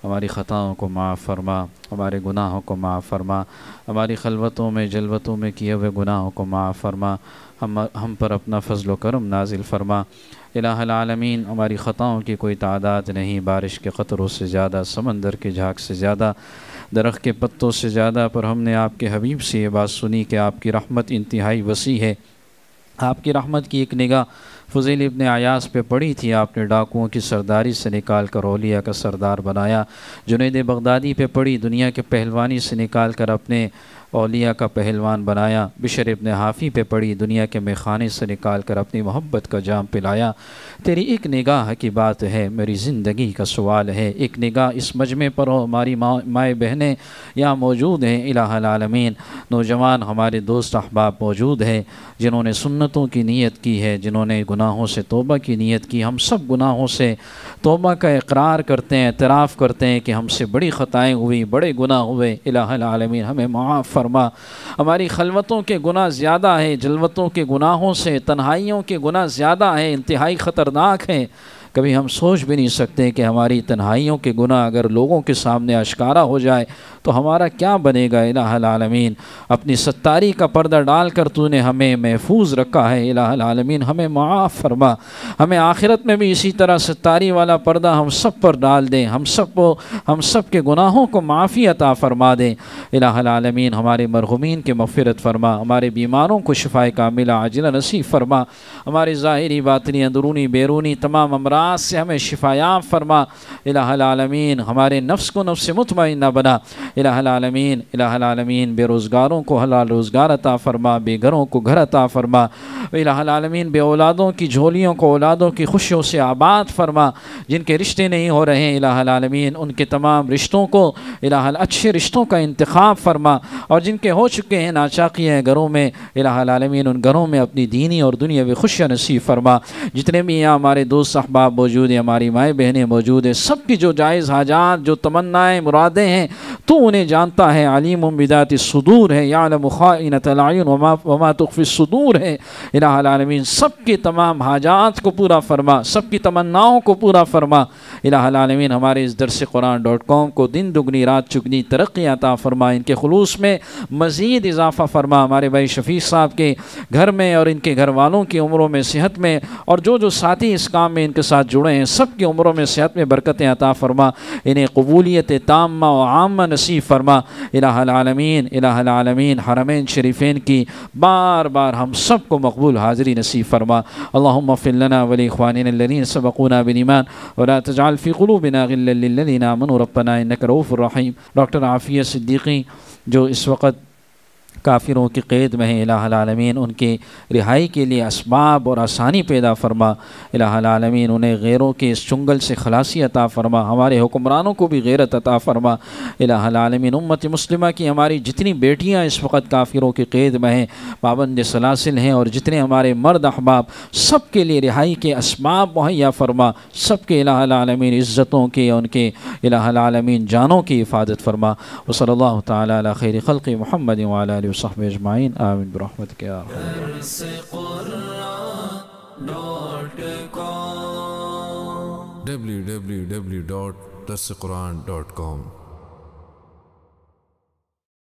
ہماری خطاؤں کو معاف فرما، ہمارے گناہوں کو معاف فرما، ہماری خلوتوں میں جلوتوں میں کیے ہوئے گناہوں کو معاف فرما، ہم پر اپنا فضل و کرم نازل فرما۔ الہ العالمین، ہماری خطاؤں کی کوئی تعداد نہیں، بارش کے قطروں سے زیادہ، سمندر کے جھاگ سے زیادہ، درخت کے پتوں سے زیادہ، پر ہم نے آپ کے حبیب سے یہ بات سنی کہ آپ کی رحمت انتہائی وسیع ہے۔ آپ کی رحمت کی ایک نگاہ فضیل ابن عیاض پہ پڑی تھی، آپ نے ڈاکوؤں کی سرداری سے نکال کر اولیاء کا سردار بنایا۔ جنید بغدادی پہ پڑی، دنیا کے پہلوانی سے نکال کر اپنے اولیاء کا پہلوان بنایا۔ بشر ابن حافی پہ پڑی، دنیا کے میخانے سے نکال کر اپنی محبت کا جام پلایا۔ تیری ایک نگاہ کی بات ہے، میری زندگی کا سوال ہے، ایک نگاہ اس مجمع پر ہو، ہماری مائیں بہنیں یہاں موجود ہیں الہ العالمین، نوجوان ہمارے دوست احباب موجود ہیں جنہوں نے سنتوں کی نیت کی ہے، جنہوں نے گناہوں سے توبہ کی نیت کی۔ ہم سب گناہوں سے توبہ کا اقرار کرتے ہیں، اعتراف کرتے ہیں کہ ہم سے بڑی خطائیں ہوئی، بڑے گناہ ہوئے، الہ العالمین ہمیں معاف فرما۔ ہماری خلوتوں کے گناہ زیادہ ہیں، جلوتوں کے گناہوں سے، تنہائیوں کے گناہ زیادہ ہیں، انتہائی خطرناک ہیں۔ کبھی ہم سوچ بھی نہیں سکتے کہ ہماری تنہائیوں کے گناہ اگر لوگوں کے سامنے آشکارا ہو جائے تو ہمارا کیا بنے گا۔ الہ العالمین، اپنی ستاری کا پردہ ڈال کر تو نے ہمیں محفوظ رکھا ہے، الہ العالمین ہمیں معاف فرما۔ ہمیں آخرت میں بھی اسی طرح ستاری والا پردہ ہم سب پر ڈال دیں، ہم سب کے گناہوں کو معافی عطا فرما دیں۔ الہ العالمین ہمارے مرحومین کے مغفرت فرما، ہمارے بیماروں کو شفائے کاملہ عاجلہ نصیب فرما، ہمارے ظاہری باطنی اندرونی بیرونی تمام امراض سے ہمیں شفایاب فرما۔ الہ العالمین ہمارے نفس کو نفس مطمئنہ بنا۔ الہ العالمین بے روزگاروں کو حلال روزگار عطا فرما، بے گھروں کو گھر عطا فرما۔ الہ العالمین بے اولادوں کی جھولیوں کو اولادوں کی خوشیوں سے آباد فرما۔ جن کے رشتے نہیں ہو رہے ہیں الہ العالمین ان کے تمام رشتوں کو اچھے رشتوں کا انتخاب فرما، اور جن کے ہو چکے ہیں ناچاقی ہیں گھروں میں الہ العالمین ان گھروں میں اپنی دینی اور دنیاوی خوشیاں نصیب فرما۔ جتنے بھی یہاں ہمارے دوست احباب باپ موجود ہیں، ہماری مائیں بہنیں موجود ہیں، سب کی جو جائز حاجات، جو تمنائیں، مرادیں ہیں تو انہیں جانتا ہے، علیم بذات الصدور ہے، یعلم خائنۃ الاعین وما تخفی الصدور ہے۔ الہ العالمین سب کے تمام حاجات کو پورا فرما، سب کی تمناؤں کو پورا فرما۔ الہ العالمین ہمارے اس درس قرآن.com کو دن دگنی رات چگنی ترقی عطا فرما، ان کے خلوص میں مزید اضافہ فرما، ہمارے بھائی شفیق صاحب کے گھر میں اور ان کے گھر والوں کی عمروں میں صحت میں، اور جو ساتھی اس کام میں ان کے ساتھ جڑے ہیں سب کی عمروں میں صحت میں برکتیں عطا فرما، انہیں قبولیت تامہ و عامہ نصیب فرما۔ الہ العالمین حرمین شریفین کی بار بار ہم سب کو مقبول حاضری نصیب فرما۔ اللہم اغفر لنا ولاخواننا الذین سبقونا بالایمان ولا تجعل فی قلوبنا غلا للذین آمنوا ربنا انک رؤوف رحیم۔ ڈاکٹر عافیہ صدیقی جو اس وقت کافروں کی قید میں ہیں، الہ العالمین ان کی رہائی کے لیے اسباب اور آسانی پیدا فرما۔ الہ العالمین انہیں غیروں کے اس چنگل سے خلاصی عطا فرما، ہمارے حکمرانوں کو بھی غیرت عطا فرما۔ الہ العالمین امت مسلمہ کی ہماری جتنی بیٹیاں اس وقت کافروں کی قید میں ہیں، پابند سلاسل ہیں، اور جتنے ہمارے مرد احباب، سب کے لیے رہائی کے اسباب مہیا فرما، سب کے الہ العالمین عزتوں کے، ان کے الہ العالمین جانوں کی حفاظت فرما۔ وصلی اللہ تعالی علی خیر خلق محمد وعلی آلہ وصحبہ اجمعین، آمین برحمتک یا www.darsequran.com